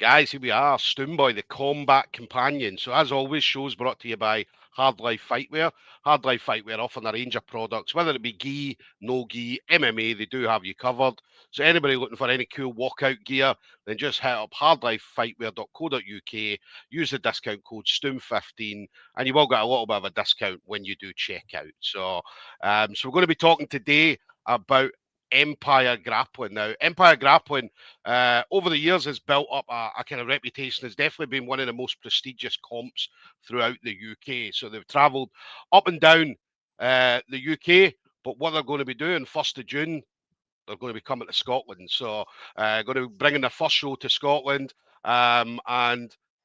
guys, here we are, Stoomboy, the combat companion. So as always, shows brought to you by Hard Life Fightwear. Hard Life Fightwear offering a range of products, whether it be gi, no gi, MMA, they do have you covered. So anybody looking for any cool walkout gear, then just hit up hardlifefightwear.co.uk, use the discount code STOOM15, and you will get a little bit of a discount when you do check out. So we're going to be talking today about Empire Grappling. Now, Empire Grappling over the years has built up a kind of reputation. Has definitely been one of the most prestigious comps throughout the UK. So they've travelled up and down the UK. But what they're going to be doing 1st of June, they're going to be coming to Scotland. So going to be bringing their first show to Scotland. And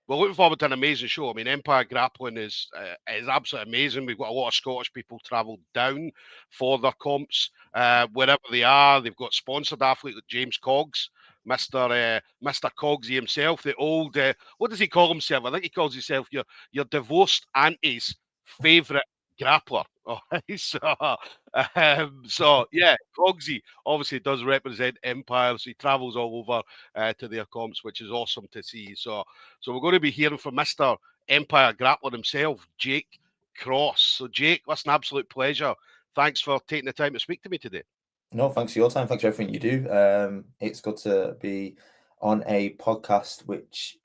we're looking forward to an amazing show. I mean, Empire Grappling is absolutely amazing. We've got a lot of Scottish people travel down for their comps wherever they are. They've got sponsored athletes like James Coggs, Mr. Cogsy himself, the old what does he call himself? I think he calls himself your divorced auntie's favourite grappler. All right, so yeah, Cogsy obviously does represent Empire, so he travels all over to their comps, which is awesome to see. So we're going to be hearing from Mr. Empire Grappler himself, Jake Cross. So Jake, that's an absolute pleasure. Thanks for taking the time to speak to me today. No, thanks for your time. Thanks for everything you do. It's good to be on a podcast which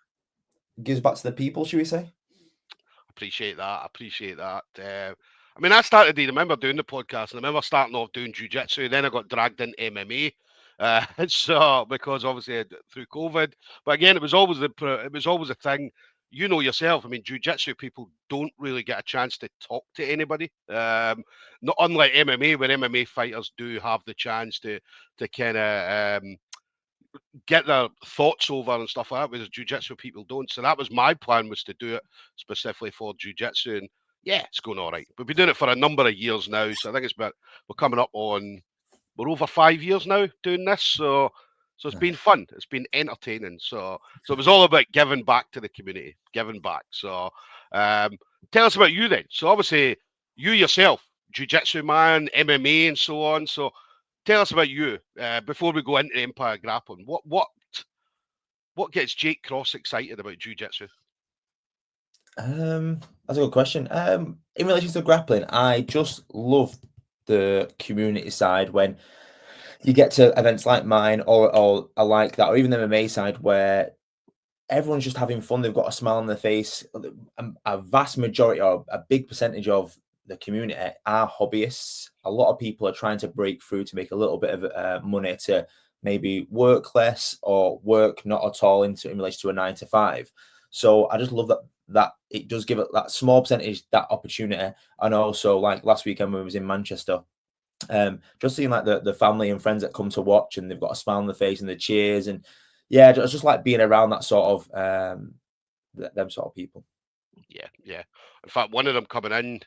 gives back to the people, should we say? Appreciate that. I mean, I remember doing the podcast, and I remember starting off doing jiu-jitsu, then I got dragged into MMA. So because obviously through COVID, but again, it was always a thing. You know yourself. I mean, jiu-jitsu people don't really get a chance to talk to anybody. Not unlike MMA, where MMA fighters do have the chance to kind of get their thoughts over and stuff like that, whereas jiu-jitsu people don't. So that was my plan, was to do it specifically for jiu-jitsu, and yeah, it's going all right. We've been doing it for a number of years now, so I think we're coming up on, we're over 5 years now doing this, so it's been fun, it's been entertaining. So it was all about giving back to the community, giving back. So tell us about you then. So obviously you yourself, jiu-jitsu man, MMA and so on. So tell us about you before we go into Empire Grappling. What gets Jake Cross excited about jiu-jitsu? That's a good question. In relation to grappling, I just love the community side when you get to events like mine or like that, or even the MMA side where everyone's just having fun. They've got a smile on their face. A vast majority, or a big percentage of the community are hobbyists. A lot of people are trying to break through to make a little bit of money to maybe work less or work not at all in relation to a 9 to 5. So I just love that it does give it that small percentage that opportunity. And also, like last weekend when we was in Manchester, just seeing like the family and friends that come to watch and they've got a smile on their face and the cheers, and yeah, it's just like being around that sort of them sort of people. Yeah. In fact, one of them coming in,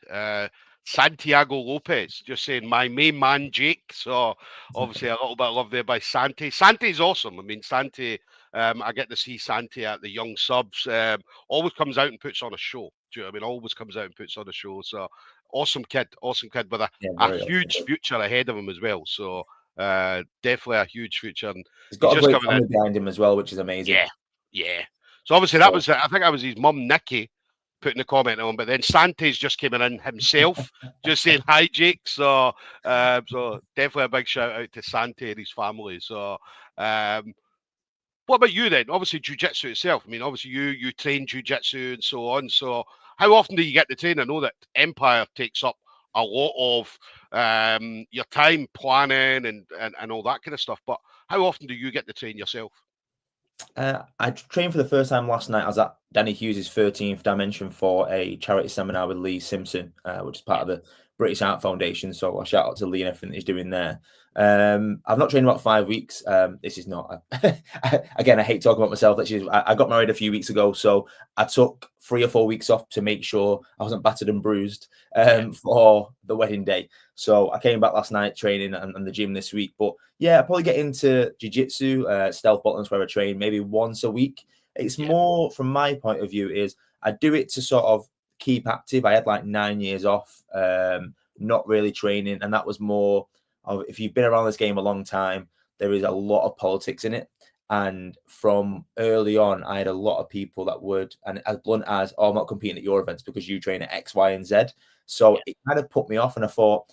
Santiago Lopez, just saying my main man Jake. So obviously a little bit of love there by Santi. Santi's awesome. I mean, Santi, I get to see Santi at the Young Subs. Always comes out and puts on a show. Do you know what I mean? Always comes out and puts on a show. So awesome kid with a huge future ahead of him as well. So definitely a huge future. And he's got a great family behind him as well, which is amazing. Yeah. So obviously that was, I think that was his mum, Nikki, putting the comment on, but then Santi's just came in himself, just saying hi, Jake. So definitely a big shout out to Santi and his family. So what about you then? Obviously jiu-jitsu itself. I mean, obviously you train jiu-jitsu and so on. So how often do you get to train? I know that Empire takes up a lot of your time planning and all that kind of stuff, but how often do you get to train yourself? I trained for the first time last night. I was at Danny Hughes' 13th Dimension for a charity seminar with Lee Simpson, which is part of the British Art Foundation. So I shout out to Lee and everything that he's doing there. I've not trained about 5 weeks. This is not again, I hate talking about myself. I got married a few weeks ago, so I took 3 or 4 weeks off to make sure I wasn't battered and bruised for the wedding day. So I came back last night training and the gym this week. But yeah, I probably get into jiu-jitsu, stealth boxing where I train maybe once a week. It's more, from my point of view, is I do it to sort of keep active. I had like 9 years off, not really training, and that was more of, if you've been around this game a long time, there is a lot of politics in it. And from early on, I had a lot of people that would, and as blunt as, oh, I'm not competing at your events because you train at X, Y, and Z. So Yeah, it kind of put me off, and I thought,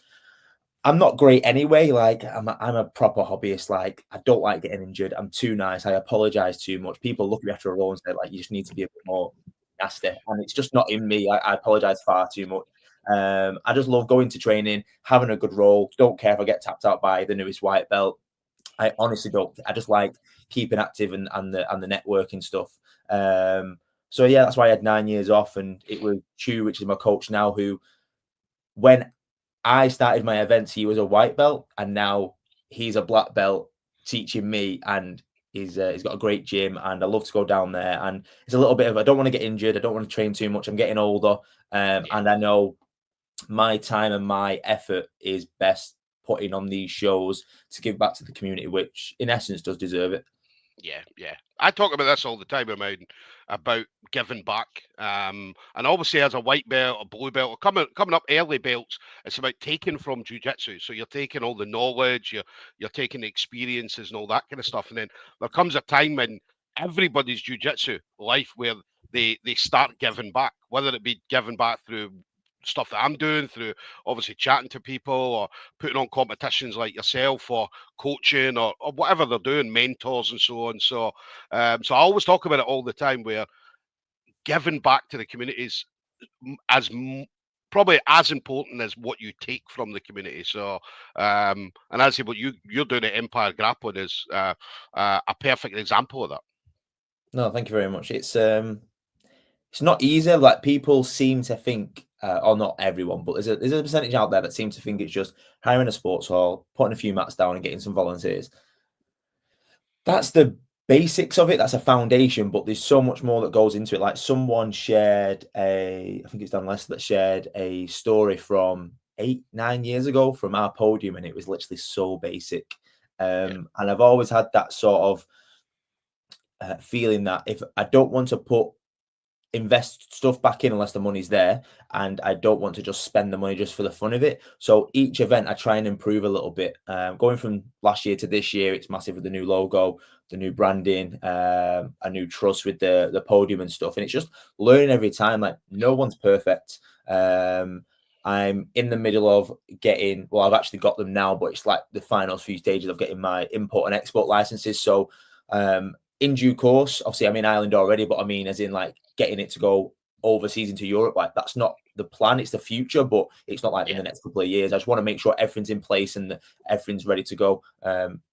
I'm not great anyway. Like I'm a proper hobbyist. Like I don't like getting injured. I'm too nice. I apologize too much. People look at me after a roll and say like, you just need to be a bit more nasty, and it's just not in me. I apologize far too much. I just love going to training, having a good roll. Don't care if I get tapped out by the newest white belt. I honestly don't. I just like keeping active and the networking stuff. So yeah, that's why I had 9 years off, and it was Chu, which is my coach now, who when I started my events, he was a white belt, and now he's a black belt teaching me. And he's got a great gym, and I love to go down there. And it's a little bit of, I don't want to get injured, I don't want to train too much. I'm getting older, yeah. and I know my time and my effort is best putting on these shows to give back to the community, which in essence does deserve it. Yeah, yeah. I talk about this all the time about giving back. And obviously as a white belt, a blue belt, or coming up early belts, it's about taking from jiu-jitsu. So you're taking all the knowledge, you're taking the experiences and all that kind of stuff. And then there comes a time in everybody's jiu-jitsu life where they start giving back, whether it be giving back through stuff that I'm doing, through obviously chatting to people or putting on competitions like yourself, or coaching, or whatever they're doing, mentors and so on. So I always talk about it all the time, where giving back to the communities as probably as important as what you take from the community. So, and as what you're doing at Empire Grappling is a perfect example of that. No, thank you very much. It's not easy. Like people seem to think, or not everyone, but there's a percentage out there that seem to think it's just hiring a sports hall, putting a few mats down, and getting some volunteers. That's the basics of it. That's a foundation, but there's so much more that goes into it. Like someone shared I think it's Dan Lester that shared a story from 8-9 years ago from our podium, and it was literally so basic. Yeah, And I've always had that sort of feeling that if I don't want to invest stuff back in unless the money's there, and I don't want to just spend the money just for the fun of it. So each event I try and improve a little bit. Going from last year to this year, it's massive with the new logo, the new branding, a new trust with the podium and stuff. And it's just learning every time. Like no one's perfect. I'm in the middle of getting, well, I've actually got them now, but it's like the final few stages of getting my import and export licenses. So in due course, obviously I'm in Ireland already, but I mean as in like getting it to go overseas into Europe, like that's not the plan, it's the future, but it's not like in yeah, the next couple of years. I just want to make sure everything's in place and everything's ready to go.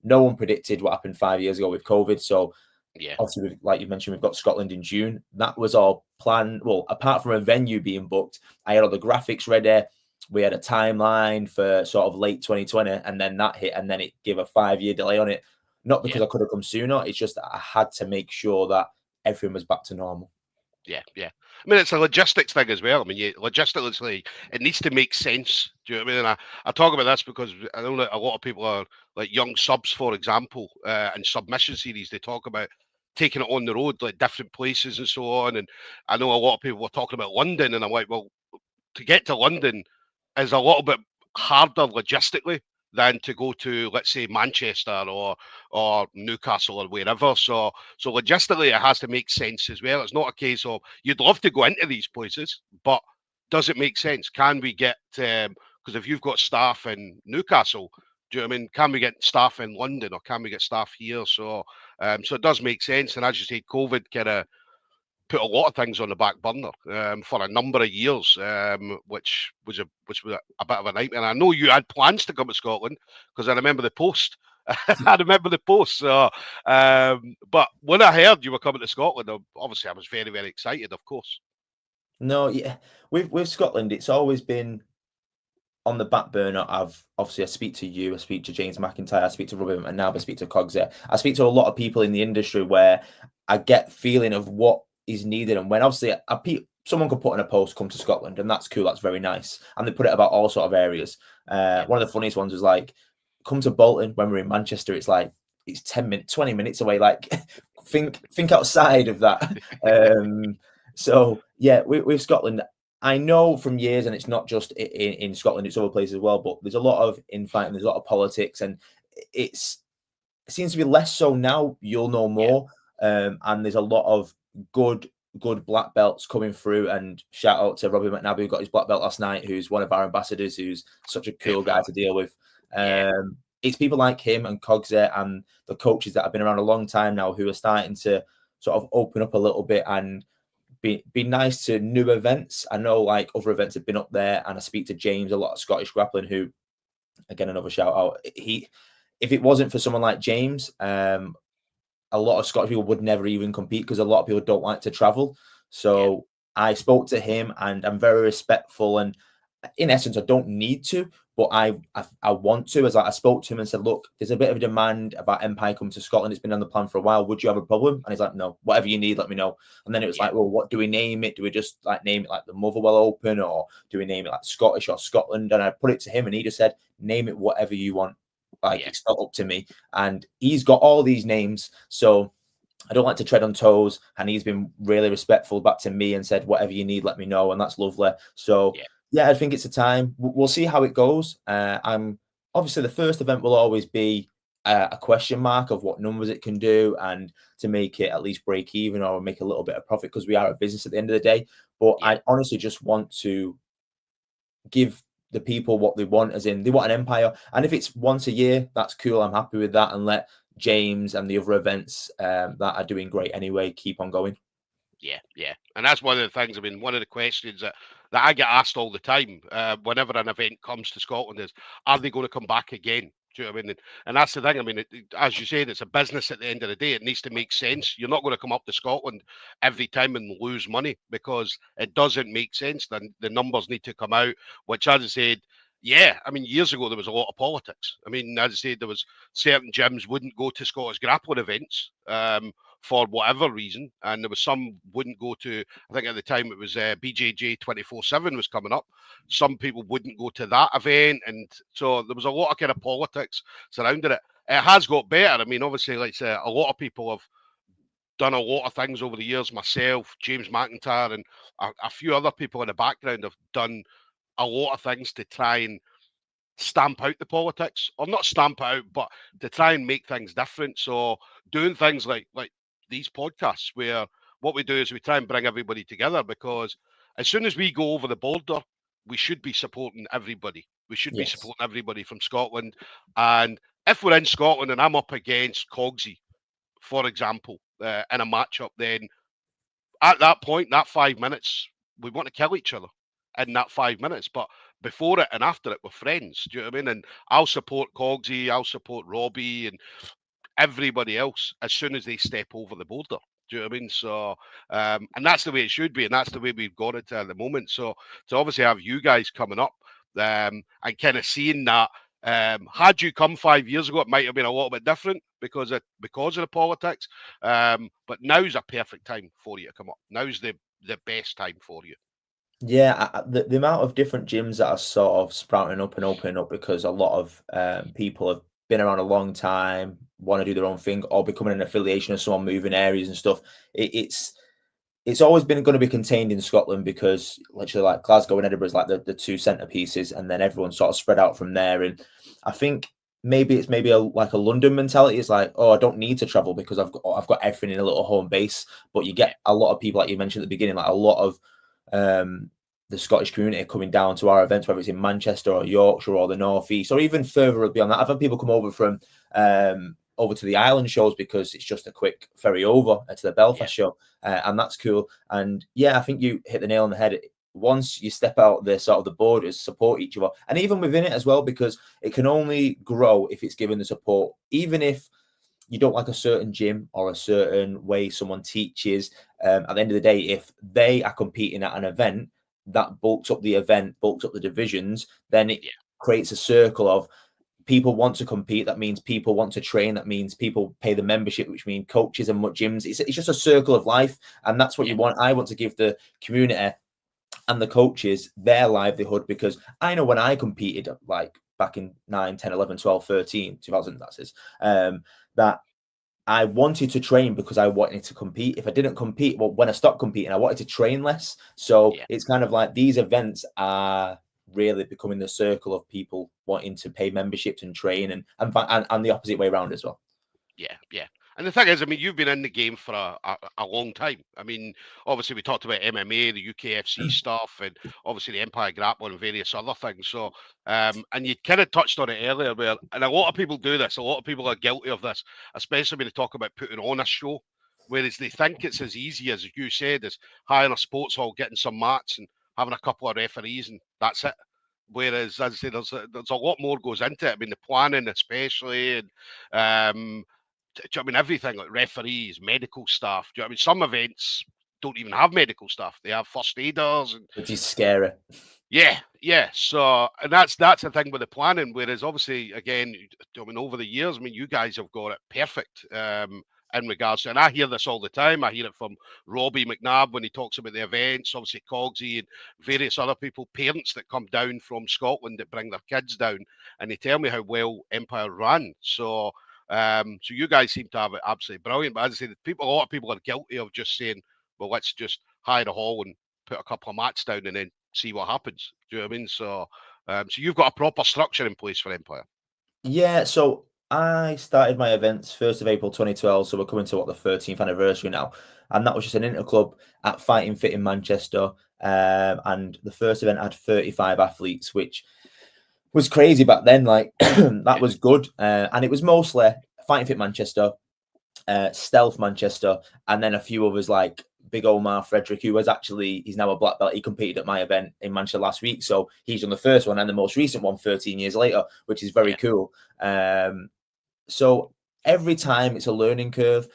No one predicted what happened 5 years ago with COVID. So yeah, obviously, like you mentioned, we've got Scotland in June. That was all planned. Well, apart from a venue being booked, I had all the graphics ready. We had a timeline for sort of late 2020, and then that hit, and then it gave a 5-year delay on it. Not yeah. because I could have come sooner. It's just that I had to make sure that everything was back to normal. Yeah, yeah. I mean, it's a logistics thing as well. I mean, logistically, it needs to make sense. Do you know what I mean? And I talk about this because I know that a lot of people are like young subs, for example, and submission series. They talk about taking it on the road, like different places and so on. And I know a lot of people were talking about London, and I'm like, well, to get to London is a little bit harder logistically than to go to, let's say, Manchester or Newcastle or wherever. So logistically, it has to make sense as well. It's not a case of you'd love to go into these places, but does it make sense? Can we get because if you've got staff in Newcastle, do you know what I mean? Can we get staff in London or can we get staff here? So it does make sense. And as you say, COVID kind of put a lot of things on the back burner for a number of years, which was a bit of a nightmare. And I know you had plans to come to Scotland because I remember the post. I remember the post. But when I heard you were coming to Scotland, obviously I was very, very excited. Of course. No, yeah, with Scotland, it's always been on the back burner. I speak to you, I speak to James McIntyre, I speak to Robin, and now I speak to Cogsy. I speak to a lot of people in the industry where I get feeling of what is needed, and when obviously someone could put in a post, come to Scotland, and that's cool, that's very nice, and they put it about all sort of areas. Yeah, One of the funniest ones was like, come to Bolton when we're in Manchester. It's like it's 10 minutes, 20 minutes away. Like think outside of that. So yeah, with Scotland, I know from years, and it's not just in Scotland, it's other places as well, but there's a lot of infighting, there's a lot of politics, and it's it seems to be less so now. You'll know Yeah. more, and there's a lot of good black belts coming through. And shout out to Robbie McNabb, who got his black belt last night, who's one of our ambassadors, who's such a cool guy to deal with. Yeah. It's people like him and Cogsy and the coaches that have been around a long time now who are starting to sort of open up a little bit and be nice to new events. I know like other events have been up there, and I speak to James a lot of Scottish Grappling, who, again, another shout out. If it wasn't for someone like James, a lot of Scottish people would never even compete because a lot of people don't like to travel. So I spoke to him, and I'm very respectful. And in essence, I don't need to, but I want to. As I spoke to him and said, look, there's a bit of a demand about Empire coming to Scotland. It's been on the plan for a while. Would you have a problem? And he's like, no, whatever you need, let me know. And then it was like, well, what do we name it? Do we just like name it like the Motherwell Open, or do we name it like Scottish or Scotland? And I put it to him, and he just said, name it whatever you want. Like, it's not up to me. And he's got all these names, so I don't like to tread on toes, and he's been really respectful back to me and said, whatever you need, let me know. And that's lovely. So yeah, I think it's a time. We'll see how it goes. I'm obviously, the first event will always be a question mark of what numbers it can do, and to make it at least break even or make a little bit of profit, because we are a business at the end of the day. But I honestly just want to give the people what they want, as in they want an Empire. And if it's once a year, that's cool. I'm happy with that. And let James and the other events that are doing great anyway keep on going. Yeah. And that's one of the things, I mean, one of the questions that I get asked all the time whenever an event comes to Scotland is, are they going to come back again? Do you know what I mean? And that's the thing. I mean, as you said, it's a business at the end of the day. It needs to make sense. You're not going to come up to Scotland every time and lose money, because it doesn't make sense. Then the numbers need to come out, which, as I said, I mean, years ago, there was a lot of politics. I mean, as I said, there was certain gyms wouldn't go to Scottish grappling events for whatever reason, and there was some wouldn't go to, I think at the time it was BJJ 24/7 was coming up. Some people wouldn't go to that event, and so there was a lot of kind of politics surrounding it. It has got better. I mean, obviously, like I say, a lot of people have done a lot of things over the years. Myself, James McIntyre, and a few other people in the background have done a lot of things to try and stamp out the politics, or not stamp out, but to try and make things different. So doing things like these podcasts, where what we do is we try and bring everybody together, because as soon as we go over the border, we should be supporting everybody. We should be supporting everybody from Scotland. And if we're in Scotland and I'm up against Cogsy, for example, in a matchup, then at that point, that 5 minutes, we want to kill each other in that 5 minutes. But before it and after it, we're friends. Do you know what I mean? And I'll support Cogsy, I'll support Robbie, and everybody else as soon as they step over the border. Do you know what I mean? So, and that's the way it should be, and that's the way we've got it at the moment. So, to obviously have you guys coming up and kind of seeing that, had you come 5 years ago, it might have been a little bit different because of the politics. But now's a perfect time for you to come up. Now's the best time for you. Yeah, the amount of different gyms that are sort of sprouting up and opening up because a lot of people have been around a long time, want to do their own thing, or becoming an affiliation of someone, moving areas and stuff. It's always been going to be contained in Scotland, because literally like Glasgow and Edinburgh is like the two centerpieces, and then everyone's sort of spread out from there. And I think maybe it's like a London mentality. It's like, oh, I don't need to travel because I've got everything in a little home base. But you get a lot of people, like you mentioned at the beginning, like a lot of the Scottish community coming down to our events, whether it's in Manchester or Yorkshire or the North East, or even further beyond that. I've had people come over from over to the island shows because it's just a quick ferry over to the Belfast show, and that's cool. And yeah, I think you hit the nail on the head. Once you step out the sort of the borders, support each other, and even within it as well, because it can only grow if it's given the support. Even if you don't like a certain gym or a certain way someone teaches, at the end of the day, if they are competing at an event that bulks up the event, bulks up the divisions, then it creates a circle of people want to compete. That means people want to train. That means people pay the membership, which means coaches and gyms. It's just a circle of life, and that's what you want. I want to give the community and the coaches their livelihood, because I know when I competed, like back in 9, 10, 11, 12, 13, 2000, that is, that I wanted to train because I wanted to compete. If I didn't compete, well, when I stopped competing, I wanted to train less. So it's kind of like these events are really becoming the circle of people wanting to pay memberships and train, and the opposite way around as well. And the thing is, I mean, you've been in the game for a long time. I mean, obviously, we talked about MMA, the UKFC stuff, and obviously the Empire Grappling and various other things. So, and you kind of touched on it earlier, where, and a lot of people do this, a lot of people are guilty of this, especially when they talk about putting on a show, whereas they think it's as easy as you said, as hiring a sports hall, getting some mats, and having a couple of referees, and that's it. Whereas, as I say, there's a lot more goes into it. I mean, the planning, especially, and do you know what I mean, everything like referees, medical staff. Do you know what I mean? Some events don't even have medical staff; they have first aiders, and which is scary. yeah. So, and that's the thing with the planning. Whereas, obviously, again, I mean, over the years, I mean, you guys have got it perfect. In regards to, and I hear this all the time. I hear it from Robbie McNabb when he talks about the events, obviously Cogsy and various other people, parents that come down from Scotland that bring their kids down, and they tell me how well Empire ran. So, so you guys seem to have it absolutely brilliant. But as I say, a lot of people are guilty of just saying, "Well, let's just hire a hall and put a couple of mats down and then see what happens." Do you know what I mean? So, so you've got a proper structure in place for Empire. Yeah, so I started my events 1st of April 2012, so we're coming to what, the 13th anniversary now, and that was just an interclub at Fighting Fit in Manchester, and the first event had 35 athletes, which was crazy back then. Like that was good, and it was mostly Fighting Fit Manchester, Stealth Manchester, and then a few others like Big Omar Frederick, who was actually, he's now a black belt. He competed at my event in Manchester last week. So he's on the first one and the most recent one 13 years later, which is very cool. So every time it's a learning curve.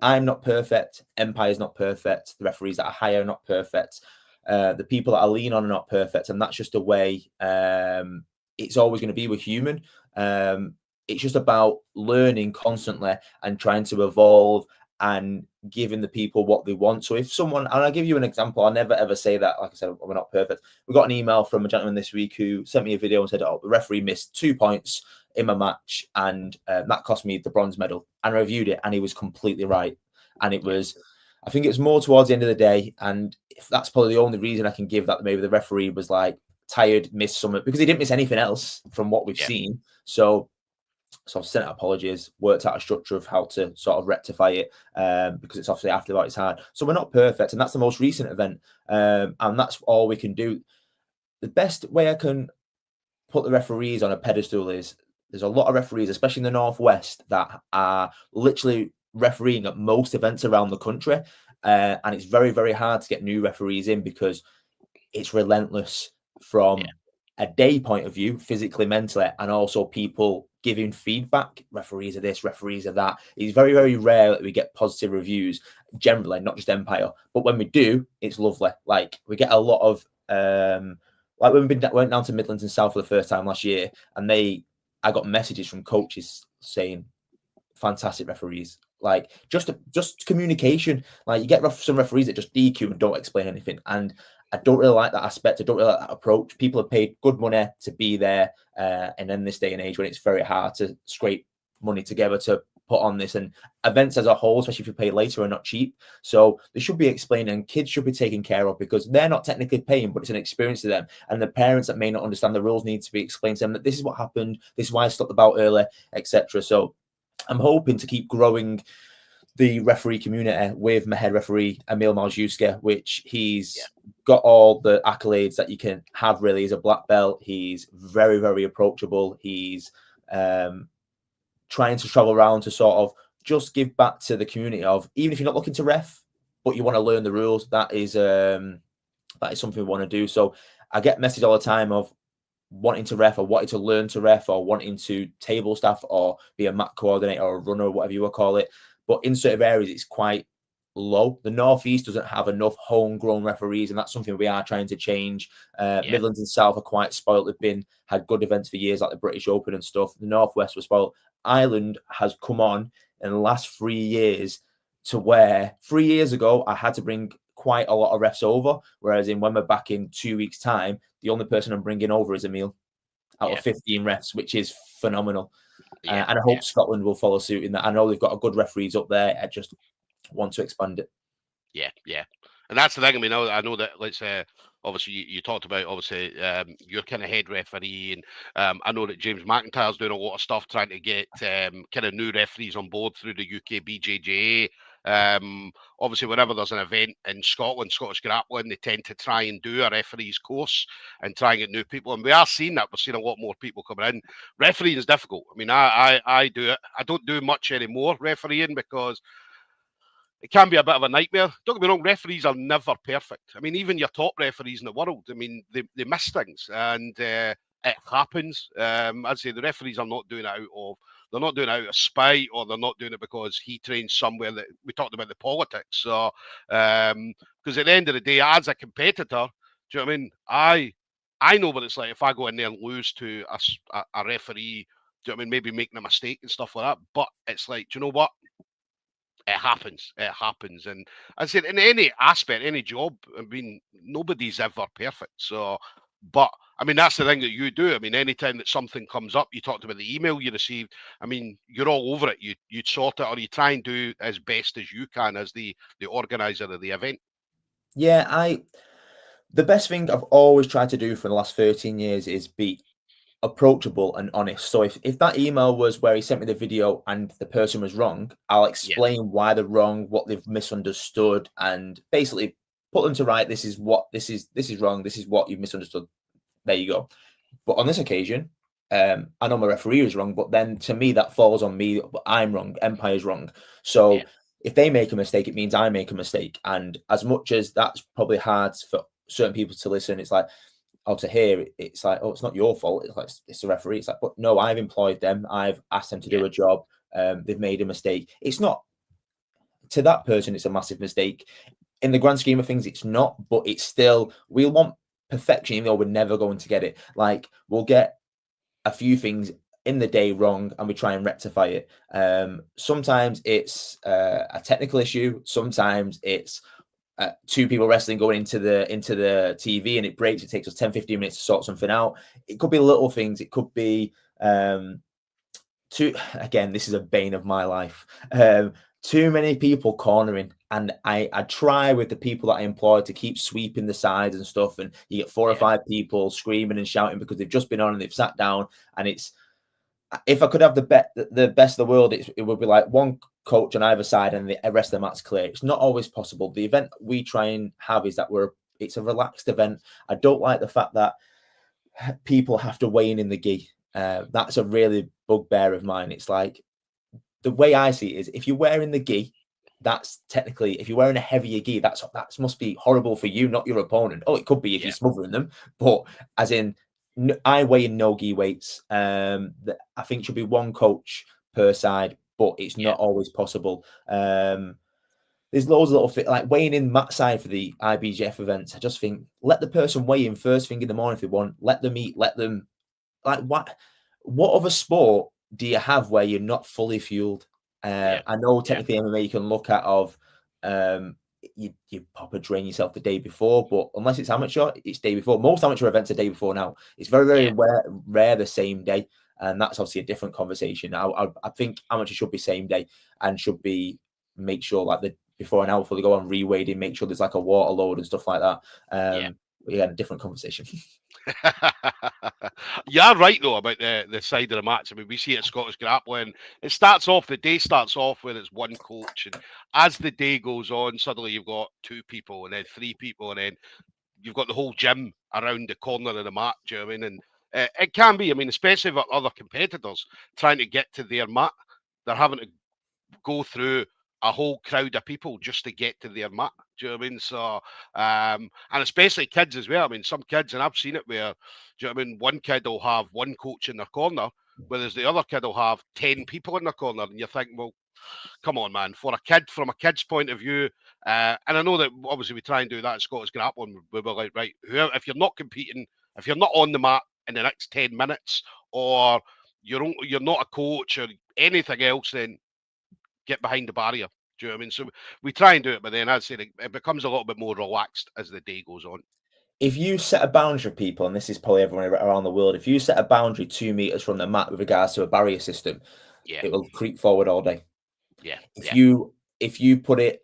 I'm not perfect. Empire's not perfect. The referees that I hire are not perfect. The people that I lean on are not perfect. And that's just a way it's always going to be. We're human. It's just about learning constantly and trying to evolve and giving the people what they want. So if someone, and I'll give you an example, I'll never ever say that, like I said, we're not perfect. We got an email from a gentleman this week who sent me a video and said, oh, the referee missed 2 points in my match, and that cost me the bronze medal. And I reviewed it, and he was completely right. And it was, I think it's more towards the end of the day, and if that's probably the only reason I can give, that maybe the referee was like tired, missed something, because he didn't miss anything else from what we've seen. So I've sent out apologies, worked out a structure of how to sort of rectify it, because it's obviously after that it's hard. So we're not perfect, and that's the most recent event, and that's all we can do. The best way I can put the referees on a pedestal is there's a lot of referees, especially in the Northwest, that are literally refereeing at most events around the country, and it's very, very hard to get new referees in because it's relentless from a day point of view, physically, mentally, and also people giving feedback. Referees are this, referees are that. It's very, very rare that we get positive reviews, generally, not just Empire. But when we do, it's lovely. Like we get a lot of, like when we went down to Midlands and South for the first time last year, and I got messages from coaches saying, fantastic referees. Like just communication. Like you get some referees that just DQ and don't explain anything, and I don't really like that aspect. I don't really like that approach. People have paid good money to be there, and in this day and age when it's very hard to scrape money together to put on this, and events as a whole, especially if you pay later, are not cheap. So they should be explained, and kids should be taken care of because they're not technically paying, but it's an experience to them. And the parents that may not understand the rules need to be explained to them that this is what happened, this is why I stopped the bout early, etc. So I'm hoping to keep growing the referee community with my head referee, Emil Maljuska, which he's got all the accolades that you can have, really. He's a black belt. He's very, very approachable. He's trying to travel around to sort of just give back to the community of, even if you're not looking to ref, but you want to learn the rules, that is something we want to do. So I get messages all the time of wanting to ref or wanting to learn to ref or wanting to table staff or be a mat coordinator or a runner or whatever you want to call it. But in certain areas, it's quite low. The Northeast doesn't have enough homegrown referees, and that's something we are trying to change. Midlands and South are quite spoiled. They've had good events for years, like the British Open and stuff. The Northwest was spoiled. Ireland has come on in the last 3 years to where 3 years ago, I had to bring quite a lot of refs over, whereas when we're back in 2 weeks' time, the only person I'm bringing over is Emil out of 15 refs, which is phenomenal. And I hope Scotland will follow suit in that. I know they've got a good referees up there. I just want to expand it. Yeah. And that's the thing. I mean, I know that. Let's say, obviously, you talked about obviously your kind of head referee, and I know that James McIntyre's doing a lot of stuff trying to get kind of new referees on board through the UK BJJ. Obviously, whenever there's an event in Scotland, Scottish Grappling, they tend to try and do a referees course and try and get new people. And we are seeing that. We're seeing a lot more people coming in. Refereeing is difficult. I mean, I do it. I don't do much anymore refereeing because it can be a bit of a nightmare. Don't get me wrong, referees are never perfect. I mean, even your top referees in the world, I mean, they miss things, and it happens. I'd say the referees are not doing it out of they're not doing it out of spite, or they're not doing it because he trains somewhere that we talked about the politics. So, because at the end of the day, as a competitor, do you know what I mean? I know what it's like if I go in there and lose to a referee. Do you know what I mean? Maybe making a mistake and stuff like that. But it's like, do you know what? It happens. It happens. And I said, in any aspect, any job, I mean, nobody's ever perfect. So, but I mean, that's the thing that you do. I mean, anytime that something comes up, you talked about the email you received. I mean, you're all over it. You'd sort it, or you try and do as best as you can as the organizer of the event. Yeah, the best thing I've always tried to do for the last 13 years is be approachable and honest. So if that email was where he sent me the video and the person was wrong, I'll Yeah, explain why they're wrong, what they've misunderstood, and basically put them to right. This is what this is wrong. This is what you've misunderstood. There you go. But on this occasion, I know my referee is wrong, but then to me that falls on me. I'm wrong. Empire's wrong. yeah, So if they make a mistake, it means I make a mistake. And as much as that's probably hard for certain people to listen, it's like, oh, to hear it's like, oh, it's not your fault. It's like it's the referee. It's like, but no, I've employed them. I've asked them to yeah, do a job. They've made a mistake. It's not to that person. It's a massive mistake. In the grand scheme of things, it's not. But it's still we'll want perfection, even though we're never going to get it. Like we'll get a few things in the day wrong and we try and rectify it. Sometimes it's a technical issue. Sometimes it's two people wrestling going into the TV and it breaks. It takes us 10-15 minutes to sort something out. It could be little things. It could be again, this is a bane of my life. Too many people cornering, and I try with the people that I employ to keep sweeping the sides and stuff, and you get four or yeah, five people screaming and shouting because they've just been on and they've sat down, and it's if I could have the best of the world, it would be like one coach on either side and the rest of the mat's clear. It's not always possible. The event we try and have is that it's a relaxed event. I don't like the fact that people have to weigh in the gi. That's a really bugbear of mine. It's like the way I see it is if you're wearing the gi, that's technically if you're wearing a heavier gi, that must be horrible for you, not your opponent. Oh, it could be if you're yeah, smothering them, but as in I weigh in no gi weights. I think should be one coach per side, but it's yeah, not always possible. There's loads of little like weighing in mat side for the IBJF events. I just think let the person weigh in first thing in the morning if they want. Let them eat. Let them like what other sport do you have where you're not fully fueled? yeah, I know yeah, technically MMA you can look at of you pop a drain yourself the day before, but unless it's amateur, it's day before. Most amateur events are day before now. It's very very yeah, rare the same day, and that's obviously a different conversation. I think amateur should be same day and should be make sure like the before an hour before they go on rewading, make sure there's like a water load and stuff like that. yeah. Again, a different conversation. Yeah, right though about the side of the match. I mean, we see it at Scottish Grappling. It starts off the day starts off where it's one coach, and as the day goes on, suddenly you've got two people, and then three people, and then you've got the whole gym around the corner of the mat. Do you know what I mean? And it can be. I mean, especially for other competitors trying to get to their mat, they're having to go through a whole crowd of people just to get to their mat. Do you know what I mean? So, and especially kids as well. I mean, some kids, and I've seen it where, do you know what I mean? One kid will have one coach in their corner, whereas the other kid will have 10 people in their corner. And you're thinking, well, come on, man, for a kid, from a kid's point of view, and I know that obviously we try and do that at Scottish Grappling. We were like, right, whoever, if you're not competing, if you're not on the mat in the next 10 minutes, or you're not a coach or anything else, then get behind the barrier. Do you know what I mean? So we try and do it, but then I'd say it becomes a little bit more relaxed as the day goes on. If you set a boundary, people, and this is probably everyone around the world, if you set a boundary 2 meters from the mat with regards to a barrier system, Yeah, it will creep forward all day. yeah, If yeah, you put it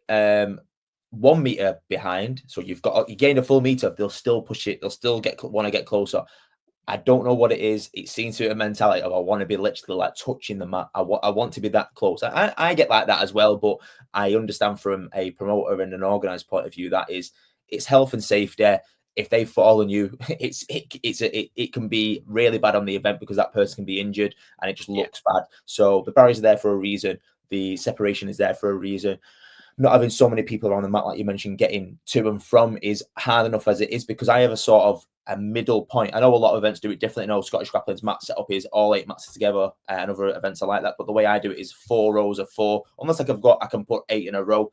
1 meter behind, so you gained a full meter, they'll still push it, they'll still want to get closer. I don't know what it is. It seems to be a mentality of I want to be literally like touching the mat. I want to be that close. I get like that as well, but I understand from a promoter and an organized point of view that it's health and safety. If they fall on you, it can be really bad on the event because that person can be injured and it just looks bad. So the barriers are there for a reason. The separation is there for a reason. Not having so many people around the mat, like you mentioned, getting to and from is hard enough as it is, because I have a sort of a middle point. I know a lot of events do it differently. I know Scottish Grappling's mat setup is all 8 mats together, and other events are like that. But the way I do it is 4 rows of 4. Unless like I can put 8 in a row.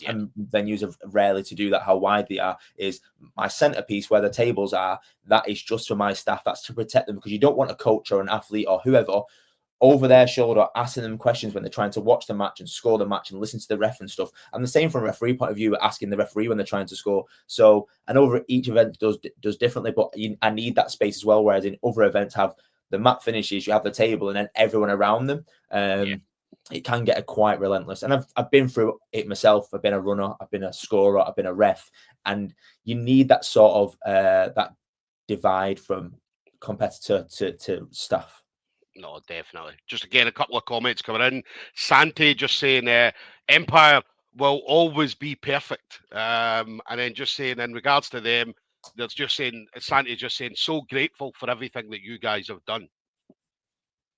Yeah. And venues are rarely to do that. How wide they are is my centerpiece where the tables are. That is just for my staff. That's to protect them, because you don't want a coach or an athlete or whoever over their shoulder asking them questions when they're trying to watch the match and score the match and listen to the ref and stuff. And the same from a referee point of view, asking the referee when they're trying to score. So I know each event does differently, but I need that space as well. Whereas in other events have the mat finishes, you have the table and then everyone around them. It can get quite relentless. And I've been through it myself. I've been a runner, I've been a scorer, I've been a ref. And you need that sort of that divide from competitor to staff. No, definitely. Just again, a couple of comments coming in. Santi just saying Empire will always be perfect. And then just saying in regards to them, there's just saying Santi just saying so grateful for everything that you guys have done.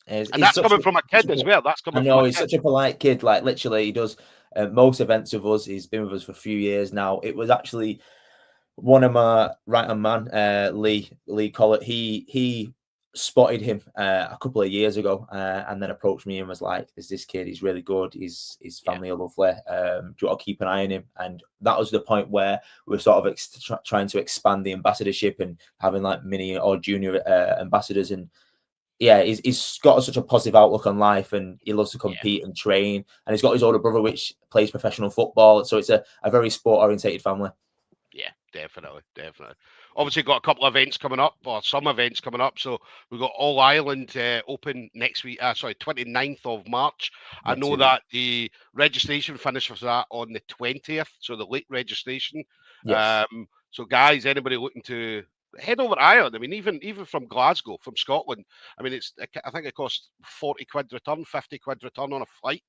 And that's coming from a kid as well. That's coming from a kid. He's such a polite kid. Like literally, he does most events with us. He's been with us for a few years now. It was actually one of my right-hand man, Lee Collett. He spotted him a couple of years ago and then approached me and was like, "There's this kid. He's really good. His family are lovely. Do you want to keep an eye on him?" And that was the point where we were sort of trying to expand the ambassadorship and having like mini or junior ambassadors. And yeah, he's got such a positive outlook on life, and he loves to compete and train. And he's got his older brother, which plays professional football. So it's a very sport-orientated family. Yeah, definitely. Obviously, got a couple of events coming up, or some events coming up. So we've got All Ireland Open next week. 29th of March. I know that the registration finishes that on the 20th. So the late registration. Yes. So guys, anybody looking to head over to Ireland, I mean, even from Glasgow, from Scotland, I mean, I think it costs 40 quid return, 50 quid return on a flight.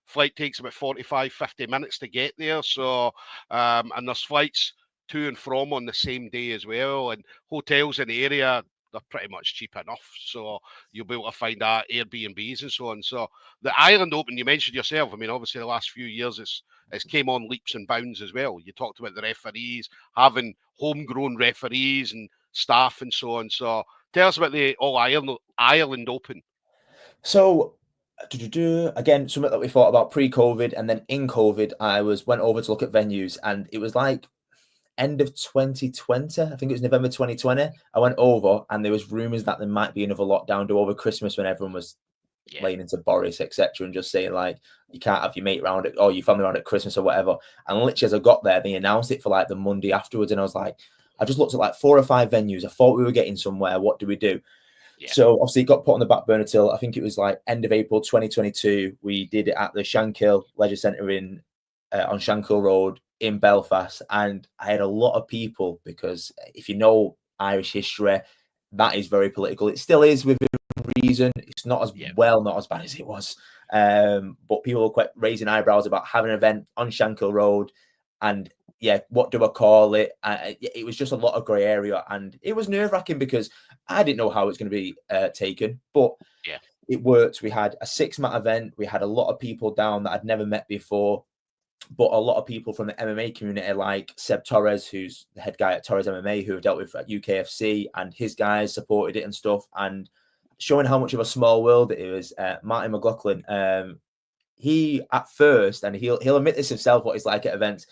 Flight takes about 45-50 minutes to get there. So and there's flights to and from on the same day as well, and hotels in the area, they're pretty much cheap enough, so you'll be able to find that Airbnbs and so on. So the Ireland Open, you mentioned yourself, I mean, obviously the last few years it's came on leaps and bounds as well. You talked about the referees, having homegrown referees and staff and so on. So tell us about the All Ireland Open. So again, something that we thought about pre-COVID, and then in COVID, I went over to look at venues, and it was like end of 2020. I think it was November 2020. I went over, and there was rumors that there might be another lockdown over Christmas when everyone was laying into Boris, etc., and just saying like you can't have your mate around it or your family around at Christmas or whatever. And literally as I got there, they announced it for like the Monday afterwards, and I was like, I just looked at like 4 or 5 venues. I thought we were getting somewhere. What do we do? Yeah. So obviously it got put on the back burner till I think it was like end of April 2022. We did it at the Shankill Leisure Centre in on Shankill Road in Belfast, and I had a lot of people, because if you know Irish history, that is very political. It still is within reason. It's not as not as bad as it was, but people were quite raising eyebrows about having an event on Shankill Road, and what do I call it? It was just a lot of grey area, and it was nerve-wracking because I didn't know how it was going to be taken, but it worked. We had a 6-mat event. We had a lot of people down that I'd never met before, but a lot of people from the MMA community, like Seb Torres, who's the head guy at Torres MMA, who have dealt with UKFC, and his guys supported it and stuff, and showing how much of a small world it is. Martin McLaughlin, he at first, and he'll admit this himself, what he's like at events.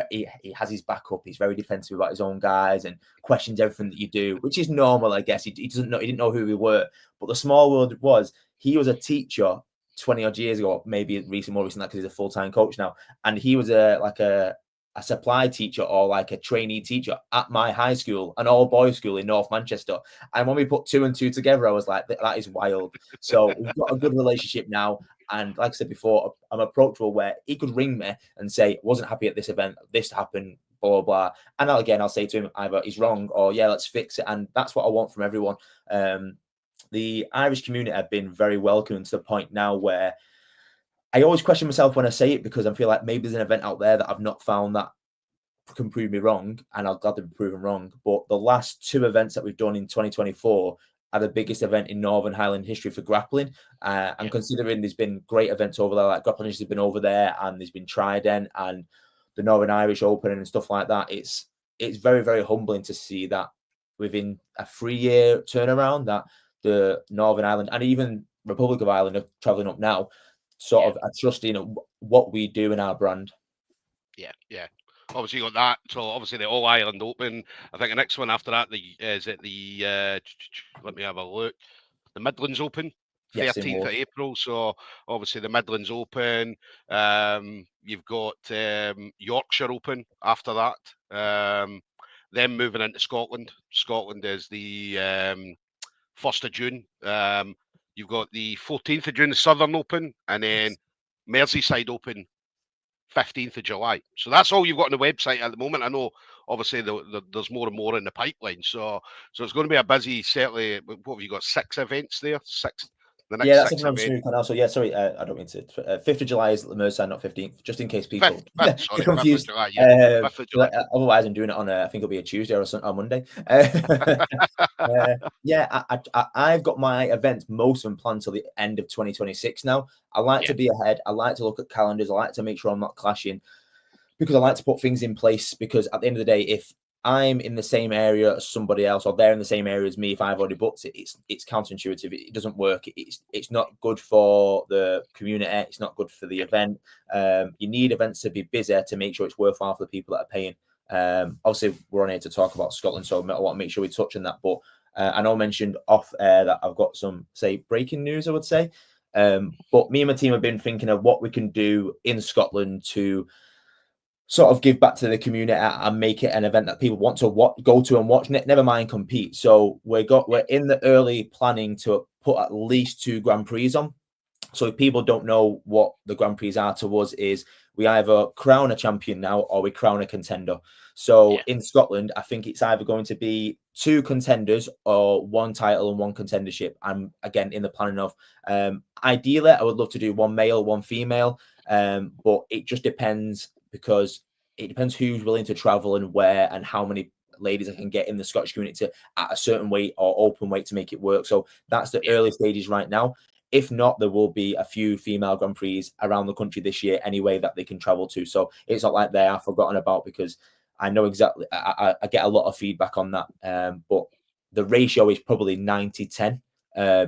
He has his back up. He's very defensive about his own guys and questions everything that you do, which is normal, I guess. He doesn't know. He didn't know who we were. But the small world he was a teacher 20 odd years ago, maybe more recent because he's a full-time coach now. And he was a supply teacher or like a trainee teacher at my high school, an all-boys school in North Manchester. And when we put 2 and 2 together, I was like, that is wild. So we've got a good relationship now. And like I said before, I'm approachable where he could ring me and say, wasn't happy at this event, this happened, blah, blah, blah. And I'll say to him either he's wrong or yeah, let's fix it. And that's what I want from everyone. The Irish community have been very welcoming to the point now where I always question myself when I say it, because I feel like maybe there's an event out there that I've not found that can prove me wrong, and I'll gladly be proven wrong. But the last two events that we've done in 2024 are the biggest event in Northern Highland history for grappling. And considering there's been great events over there, like Grappling has been over there, and there's been Trident and the Northern Irish Open and stuff like that. It's very, very humbling to see that within a 3-year turnaround that the Northern Ireland and even Republic of Ireland are traveling up now, sort of are trusting what we do in our brand. Yeah. Obviously you got that. So obviously the All Ireland Open. I think the next one after that, let me have a look. The Midlands Open, 13th of April. So obviously the Midlands Open. You've got Yorkshire Open after that. Then moving into Scotland. Scotland is the 1st of June. You've got the 14th of June, the Southern Open, and then Merseyside Open, 15th of July. So that's all you've got on the website at the moment. I know, obviously, there's more and more in the pipeline. So it's going to be a busy, certainly. What have you got? 6 events there? The next that's 6 something I'm events. now. So, sorry, I don't mean to. 5th of July is the Merseyside, not 15th, just in case people Fifth, sorry, confused. 5th of July, 5th of July. Otherwise, I'm doing it on, I think it'll be a Tuesday or a Monday. I've got my events, most of them planned till the end of 2026 now. I like to be ahead. I like to look at calendars. I like to make sure I'm not clashing, because I like to put things in place, because at the end of the day, if I'm in the same area as somebody else, or they're in the same area as me, if I've already booked it, it's counterintuitive. It doesn't work. It's not good for the community. It's not good for the event. You need events to be busy to make sure it's worthwhile for the people that are paying. Obviously, we're on here to talk about Scotland, so I want to make sure we touch on that. But I know I mentioned off air that I've got some, breaking news, I would say. But me and my team have been thinking of what we can do in Scotland to sort of give back to the community and make it an event that people want to go to and watch, never mind compete. So we're in the early planning to put at least 2 Grand Prix on. So if people don't know what the Grand Prix are to us, is we either crown a champion now or we crown a contender. So in Scotland, I think it's either going to be 2 contenders or 1 title and 1 contendership. I'm again in the planning of, ideally, I would love to do 1 male, 1 female, but it just depends, because it depends who's willing to travel and where and how many ladies I can get in the Scottish community at a certain weight or open weight to make it work. So that's the early stages right now. If not, there will be a few female Grand Prix around the country this year anyway that they can travel to. So it's not like they are forgotten about, because I know exactly, I get a lot of feedback on that. But the ratio is probably 90-10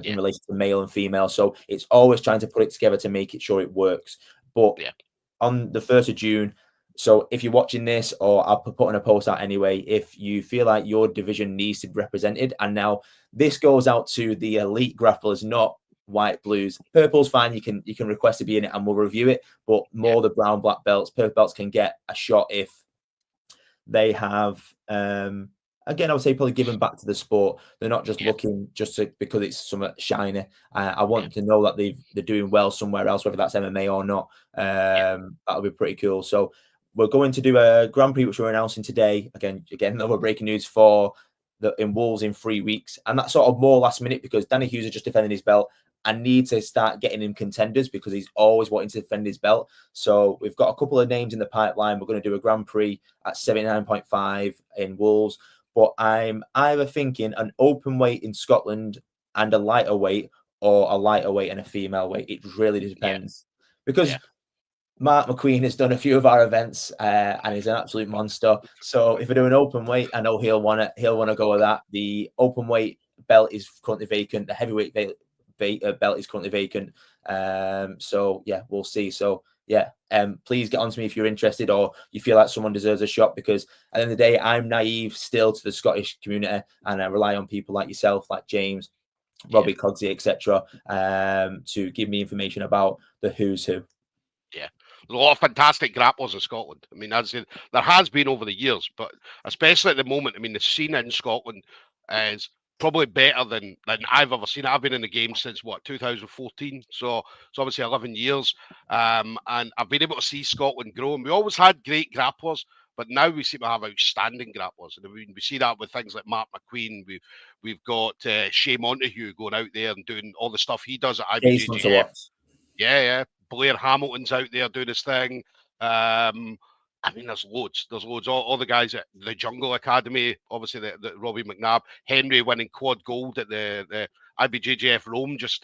in relation to male and female. So it's always trying to put it together to make it sure it works. But on the 1st of June, so if you're watching this, or I'll put in a post out anyway, if you feel like your division needs to be represented, and now this goes out to the elite grapplers, not white, blues. Purple's fine. You can request to be in it and we'll review it. But more the brown, black belts, purple belts can get a shot if they have, again, I would say probably giving back to the sport. They're not just looking because it's something shiny. I want to know that they're doing well somewhere else, whether that's MMA or not. That would be pretty cool. So we're going to do a Grand Prix, which we're announcing today. Again, another breaking news for in Wolves in 3 weeks. And that's sort of more last minute, because Danny Hughes is just defending his belt. I need to start getting him contenders, because he's always wanting to defend his belt. So we've got a couple of names in the pipeline. We're going to do a Grand Prix at 79.5 in Wolves. But I'm either thinking an open weight in Scotland and a lighter weight, or a lighter weight and a female weight. It really depends. Because Mark McQueen has done a few of our events, and he's an absolute monster. So if I do an open weight, I know he'll want to go with that. The open weight belt is currently vacant. The heavyweight belt is currently vacant. So yeah, we'll see. So yeah, please get on to me if you're interested, or you feel like someone deserves a shot, because at the end of the day, I'm naive still to the Scottish community, and I rely on people like yourself, like James, Robbie Cogsey, etc., to give me information about the who's who. Yeah, there's a lot of fantastic grapplers in Scotland. I mean, as there has been over the years, but especially at the moment, I mean, the scene in Scotland is probably better than I've ever seen it. I've been in the game since what 2014, so obviously 11 years, and I've been able to see Scotland grow. And we always had great grapplers, but now we seem to have outstanding grapplers, and we see that with things like Mark McQueen. We've got Shea Montague going out there and doing all the stuff he does at Case fun to IBJJF. watch. Yeah. Blair Hamilton's out there doing his thing. I mean, there's loads. There's loads. All the guys at the Jungle Academy, obviously the Robbie McNabb, Henry winning quad gold at the IBJJF Rome just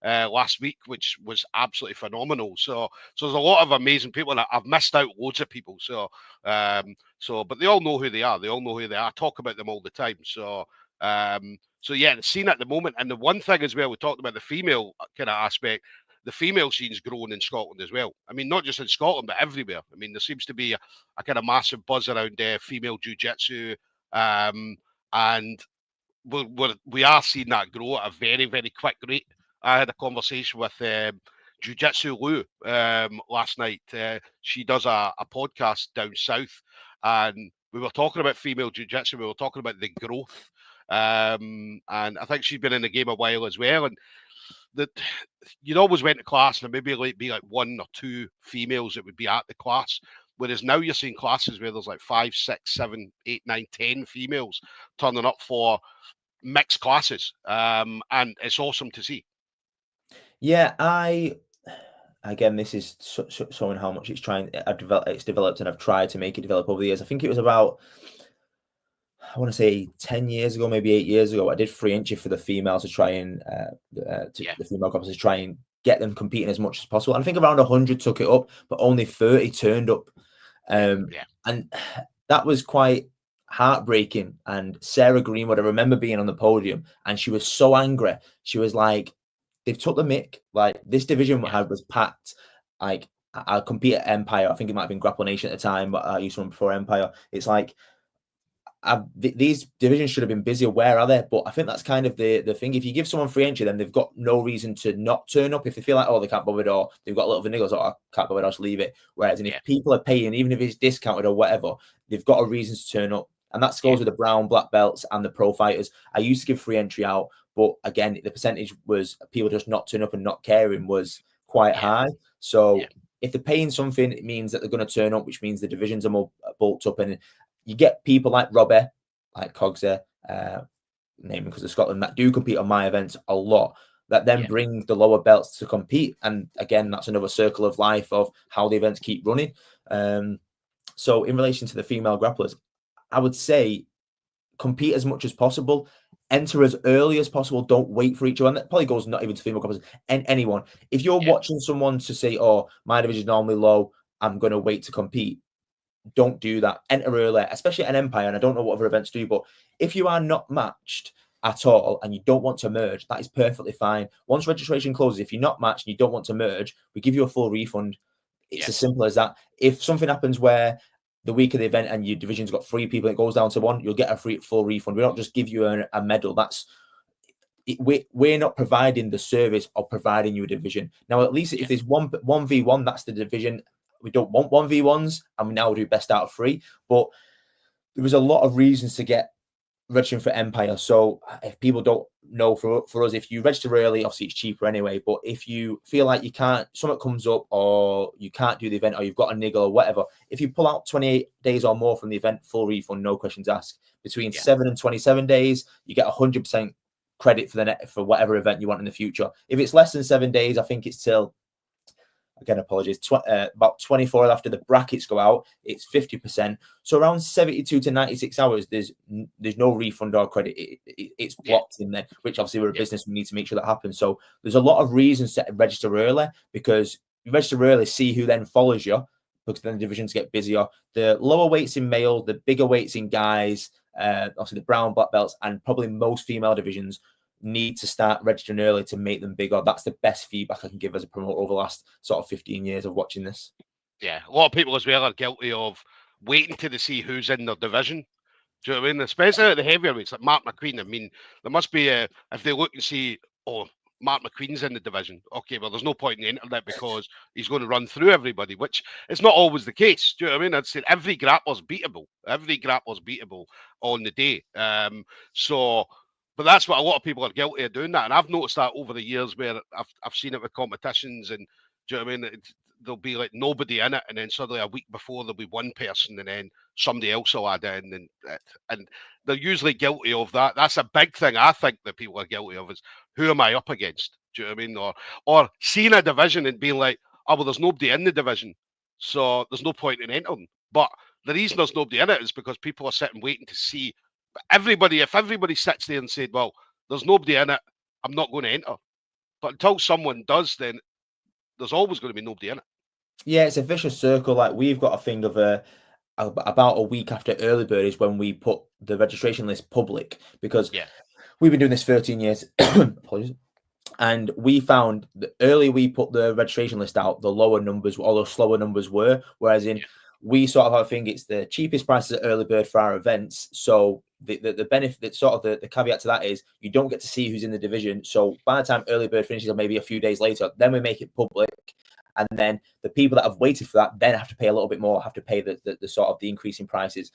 last week, which was absolutely phenomenal. So there's a lot of amazing people, and I've missed out loads of people. But they all know who they are. They all know who they are. I talk about them all the time. So yeah, the scene at the moment, and the one thing as well, we talked about the female kind of aspect. The female scene's growing in Scotland as well. I mean, not just in Scotland, but everywhere. I mean, there seems to be a kind of massive buzz around female jiu-jitsu, and we are seeing that grow at a very, very quick rate. I had a conversation with Jiu-Jitsu Lou last night. She does a podcast down south, and we were talking about female jiu-jitsu. We were talking about the growth, and I think she's been in the game a while as well. And that you'd always went to class and maybe like be like one or two females that would be at the class. Whereas now you're seeing classes where there's like 5, 6, 7, 8, 9, 10 females turning up for mixed classes. And it's awesome to see. Yeah, again, this is showing how much it's developed, and I've tried to make it develop over the years. I think it was about, I want to say 10 years ago, maybe 8 years ago, I did 3 inches for the females to try and the female grapplers to try and get them competing as much as possible. And I think around 100 took it up, but only 30 turned up. And that was quite heartbreaking. And Sarah Greenwood, I remember being on the podium, and she was so angry. She was like, they've took the mick. Like, this division was packed. Like, I compete at Empire. I think it might have been Grapple Nation at the time, but I used to run before Empire. It's like, these divisions should have been busier. Where are they? But I think that's kind of the thing. If you give someone free entry, then they've got no reason to not turn up. If they feel like, oh, they can't bother, or they've got a little niggles, or I can't bother, I'll just leave it. Whereas, and if people are paying, even if it's discounted or whatever, they've got a reason to turn up. And that goes with the brown, black belts and the pro fighters. I used to give free entry out, but again, the percentage was people just not turn up and not caring was quite high. So if they're paying something, it means that they're going to turn up, which means the divisions are more bulked up. And you get people like Robbie, like Cogsy, naming because of Scotland, that do compete on my events a lot, that then bring the lower belts to compete. And again, that's another circle of life of how the events keep running. So in relation to the female grapplers, I would say compete as much as possible, enter as early as possible. Don't wait for each other. And that probably goes not even to female grapplers, and anyone. If you're watching someone to say, oh, my division is normally low, I'm going to wait to compete, don't do that. Enter early, especially at an Empire. And I don't know what other events do, but if you are not matched at all and you don't want to merge, that is perfectly fine. Once registration closes, if you're not matched and you don't want to merge, we give you a full refund. It's as simple as that. If something happens where the week of the event and your division's got 3 people, it goes down to 1, you'll get a full refund. We don't just give you a medal. We're not providing the service or providing you a division. Now, at least if there's 1v1, that's the division. We don't want 1v1s, and we now do best out of 3. But there was a lot of reasons to get registering for Empire. So if people don't know, for us, if you register early, obviously it's cheaper anyway. But if you feel like you can't, something comes up, or you can't do the event, or you've got a niggle or whatever, if you pull out 28 days or more from the event, full refund, no questions asked. Between 7 and 27 days, you get 100% credit for whatever event you want in the future. If it's less than 7 days, I think it's till, again, apologies, about 24 after the brackets go out, it's 50%. So around 72 to 96 hours, there's no refund or credit. It's blocked in there, which obviously we're a business, we need to make sure that happens. So there's a lot of reasons to register early, because you register early, see who then follows you, because then the divisions get busier. The lower weights in male, the bigger weights in guys, obviously the brown, black belts, and probably most female divisions need to start registering early to make them bigger. That's the best feedback I can give as a promoter over the last sort of 15 years of watching this. Yeah, a lot of people as well are guilty of waiting to see who's in their division. Do you know what I mean? Especially at the heavyweights, like Mark McQueen. I mean, there must be if they look and see, oh, Mark McQueen's in the division. Okay, well, there's no point in the internet because he's going to run through everybody, which is not always the case. Do you know what I mean? I'd say every grappler's beatable. Every grappler's beatable on the day. But that's what a lot of people are guilty of doing that, and I've noticed that over the years where I've seen it with competitions, and do you know what I mean? There'll be like nobody in it, and then suddenly a week before there'll be one person, and then somebody else will add in, and they're usually guilty of that. That's a big thing I think that people are guilty of is who am I up against? Do you know what I mean? Or seeing a division and being like, oh well, there's nobody in the division, so there's no point in entering. But the reason there's nobody in it is because people are sitting waiting to see. But if everybody sits there and said, well, there's nobody in it, I'm not going to enter. But until someone does, then there's always going to be nobody in it. Yeah, it's a vicious circle. Like we've got a thing of about a week after early bird is when we put the registration list public, because Yeah, we've been doing this 13 years. Apologies. And we found the earlier we put the registration list out, the lower numbers or the slower numbers were. Whereas in yeah, we sort of have a thing, it's the cheapest prices at early bird for our events. So the benefit, sort of the caveat to that is you don't get to see who's in the division. So by the time early bird finishes, or maybe a few days later, then we make it public. And then the people that have waited for that then have to pay a little bit more, have to pay the sort of the increase in prices.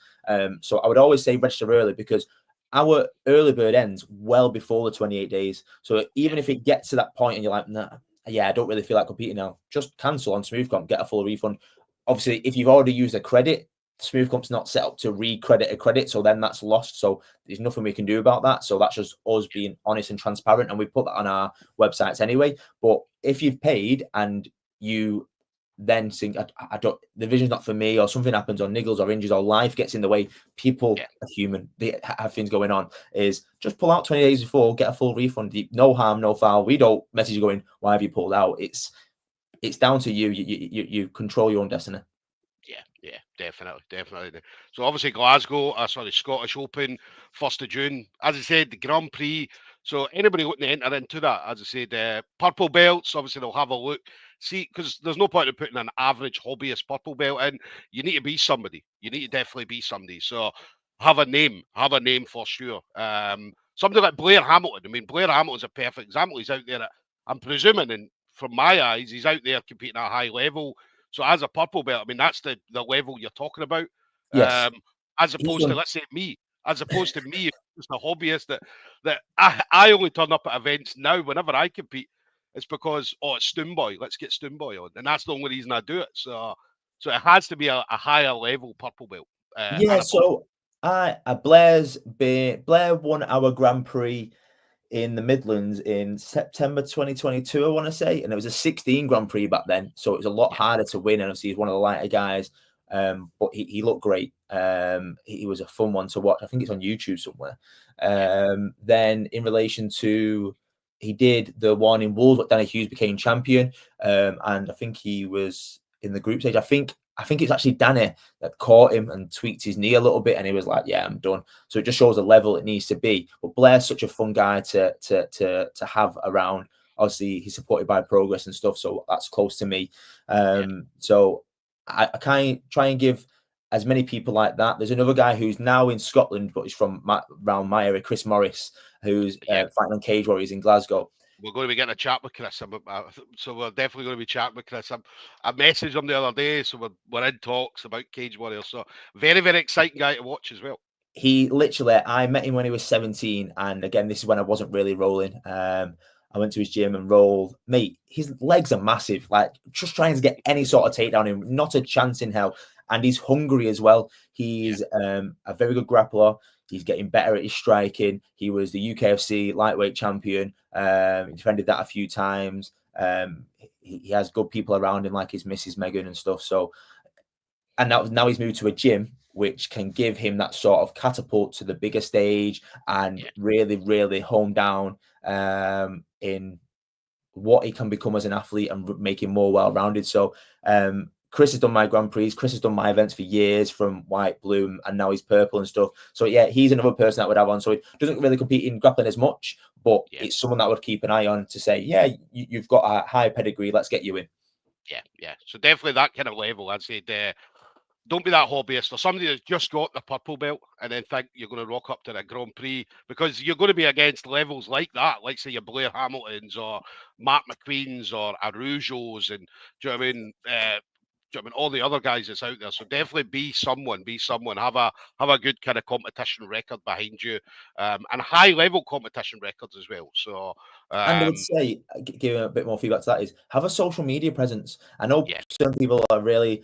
So I would always say register early, because our early bird ends well before the 28 days. So even yeah, if it gets to that point and you're like, nah, yeah, I don't really feel like competing now, just cancel on SmoothComp, get a full refund. Obviously, if you've already used a credit, SmoothComp's not set up to re-credit a credit, so then that's lost. So there's nothing we can do about that. So that's just us being honest and transparent, and we put that on our websites anyway. But if you've paid and you then think I don't, the vision's not for me, or something happens, or niggles or injuries, or life gets in the way, people yeah, are human, they have things going on, is just pull out 20 days before, get a full refund. No harm, no foul. We don't message you going, why have you pulled out? It's down to you. You control your own destiny. yeah, definitely. So obviously Glasgow, sorry, Scottish Open, 1st of June. As I said, the Grand Prix. So anybody looking to enter into that, as I said, purple belts, obviously they'll have a look. See, because there's no point in putting an average hobbyist purple belt in. You need to be somebody. You need to definitely be somebody. So have a name for sure. Somebody like Blair Hamilton. I mean, Blair Hamilton's a perfect example. He's out there I'm presuming, and from my eyes, he's out there competing at a high level. So as a purple belt, I mean, that's the level you're talking about. Yes, As he's opposed to, done. let's say, me, as opposed to me, just a hobbyist that I only turn up at events now whenever I compete. It's because, oh, it's Stoomboy. Let's get Stoomboy on. And that's the only reason I do it. So it has to be a higher level purple belt Yeah, and above. so Blair won our Grand Prix in the Midlands in September 2022, I want to say, and it was a 16 Grand Prix back then, so it was a lot Yeah, harder to win. And obviously, he's one of the lighter guys, but he looked great. He was a fun one to watch. I think it's on YouTube somewhere. yeah, Then, in relation to, he did the one in Wolves, but Danny Hughes became champion, and I think he was in the group stage. I think it's actually Danny that caught him and tweaked his knee a little bit, and he was like, "Yeah, I'm done." So it just shows the level it needs to be. But Blair's such a fun guy to have around. Obviously, he's supported by Progress and stuff, so that's close to me. yeah, So I can't try and give as many people like that. There's another guy who's now in Scotland, but he's from around my area, Chris Morris, who's yeah. fighting on Cage Warriors in Glasgow. We're going to be getting a chat with Chris. So we're definitely going to be chatting with Chris. I messaged him the other day, so we're in talks about Cage Warriors. So very, very exciting guy to watch as well. He literally, I met him when he was 17, and again, this is when I wasn't really rolling. I went to his gym and rolled. Mate, his legs are massive. Like, just trying to get any sort of takedown in, not a chance in hell. And he's hungry as well. Yeah, He's a very good grappler. He's getting better at his striking. He was the UKFC lightweight champion. He defended that a few times. He has good people around him, like his Mrs. Megan and stuff. So, and now he's moved to a gym which can give him that sort of catapult to the bigger stage and yeah, really, really hone down in what he can become as an athlete and make him more well-rounded. So Chris has done my Grand Prix. Chris has done my events for years, from white, blue, and now he's purple and stuff. So yeah, he's another person that would have on. So he doesn't really compete in grappling as much, but yeah, it's someone that would keep an eye on to say, yeah, you've got a high pedigree. Let's get you in. yeah. So definitely that kind of level. I'd say don't be that hobbyist or somebody that's just got the purple belt and then think you're going to rock up to the Grand Prix, because you're going to be against levels like that, like say your Blair Hamiltons or Mark McQueen's or Arujos, and do you know what I mean? I mean, all the other guys that's out there. So definitely be someone, have a good kind of competition record behind you, and high level competition records as well. So And I would say, giving a bit more feedback to that, is have a social media presence. I know yeah, some people are really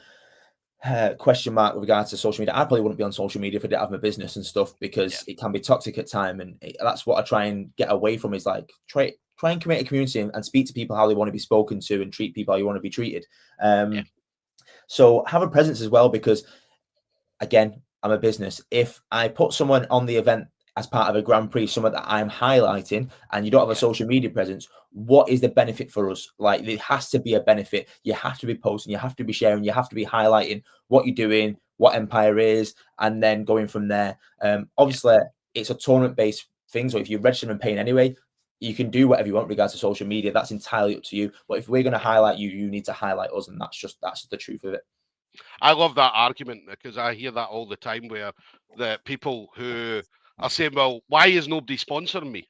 question mark with regards to social media. I probably wouldn't be on social media if I didn't have my business and stuff, yeah, because it can be toxic at time, and that's what I try and get away from. Is like try and create a community and speak to people how they want to be spoken to and treat people how you want to be treated. yeah, So have a presence as well, because again, I'm a business. If I put someone on the event as part of a Grand Prix, someone that I'm highlighting, and you don't have a yeah, social media presence, what is the benefit for us? Like, there has to be a benefit. You have to be posting, you have to be sharing, you have to be highlighting what you're doing, what Empire is, and then going from there. yeah, Obviously, it's a tournament-based thing, so if you're registered and paying anyway, you can do whatever you want regards to social media. That's entirely up to you. But if we're going to yeah. highlight you, you need to highlight us, and that's the truth of it. I love that argument because I hear that all the time where the people who are saying, well, why is nobody sponsoring me?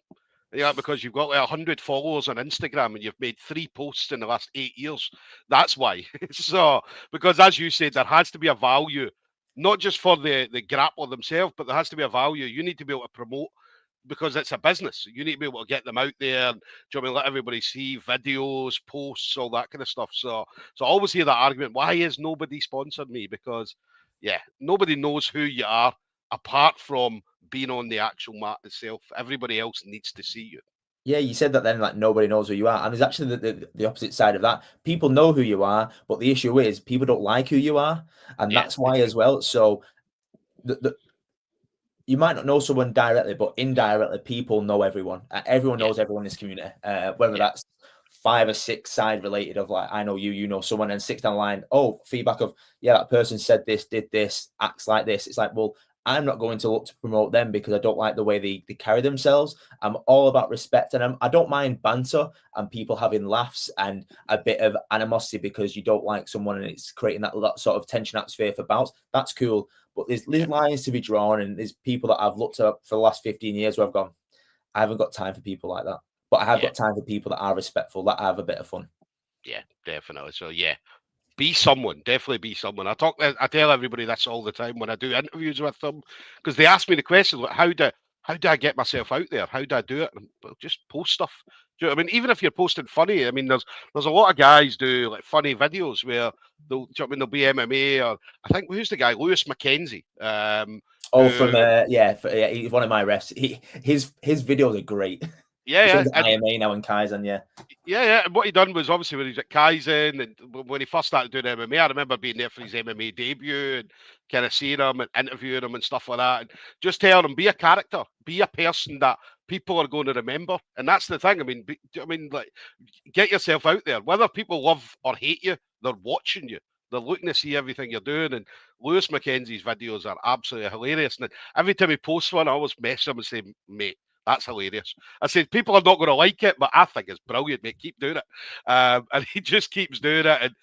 Yeah, because you've got like 100 followers on Instagram and you've made 3 posts in the last 8 years. That's why. So, because as you said, there has to be a value, not just for the grappler themselves, but there has to be a value. You need to be able to promote because it's a business. You need to be able to get them out there and, do you know what I mean, let everybody see videos, posts, all that kind of stuff. So I always hear that argument, why is nobody sponsored me? Because yeah, nobody knows who you are apart from being on the actual mat itself. Everybody else needs to see you. Yeah, you said that then, like nobody knows who you are. And there's actually the opposite side of that. People know who you are, but the issue is people don't like who you are. And Yeah, that's they why do. as well. So you might not know someone directly, but indirectly, people know everyone. Everyone Yeah, knows everyone in this community, whether yeah, that's 5 or 6 side related of like, I know you, you know someone, and 6 down the line, oh, feedback of, yeah, that person said this, did this, acts like this. It's like, well, I'm not going to look to promote them because I don't like the way they carry themselves. I'm all about respect, and I don't mind banter and people having laughs and a bit of animosity because you don't like someone and it's creating that sort of tension atmosphere for bouts. That's cool. But there's yeah, lines to be drawn, and there's people that I've looked at for the last 15 years where I've gone, I haven't got time for people like that. But I have yeah, got time for people that are respectful, that have a bit of fun. yeah, definitely. So yeah, be someone, definitely be someone. I tell everybody this all the time when I do interviews with them because they ask me the question, like, how do I get myself out there? How do I do it? And well, just post stuff. Do you know what I mean? Even if you're posting funny, I mean, there's a lot of guys do like funny videos where they'll, do you know what I mean, they'll be MMA or I think who's the guy, Lewis McKenzie, Oh, from who yeah, he's one of my refs. His videos are great. yeah, He yeah, trains at and IMA now in Kaizen, yeah. yeah, yeah. And what he done was obviously when he was at Kaizen and when he first started doing MMA, I remember being there for his MMA debut and kind of seeing him and interviewing him and stuff like that. And just telling him, be a character, be a person that people are going to remember. And that's the thing. I mean, like, get yourself out there. Whether people love or hate you, they're watching you. They're looking to see everything you're doing. And Lewis McKenzie's videos are absolutely hilarious. And every time he posts one, I always mess him and say, mate, that's hilarious. I said, people are not going to like it, but I think it's brilliant, mate. Keep doing it. And he just keeps doing it. And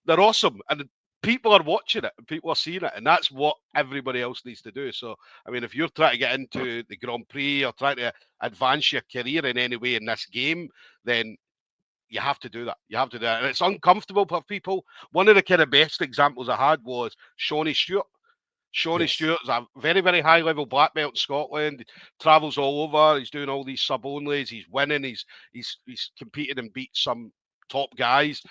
they're awesome. And people are watching it and people are seeing it. And that's what everybody else needs to do. So, I mean, if you're trying to get into the Grand Prix or trying to advance your career in any way in this game, then you have to do that. You have to do that. And it's uncomfortable for people. One of the kind of best examples I had was Shawnee Stewart. Shawnee Yes. Stewart's a very, very high level black belt in Scotland. Travels all over. He's doing all these sub onlys. He's winning. He's competed and beat some top guys.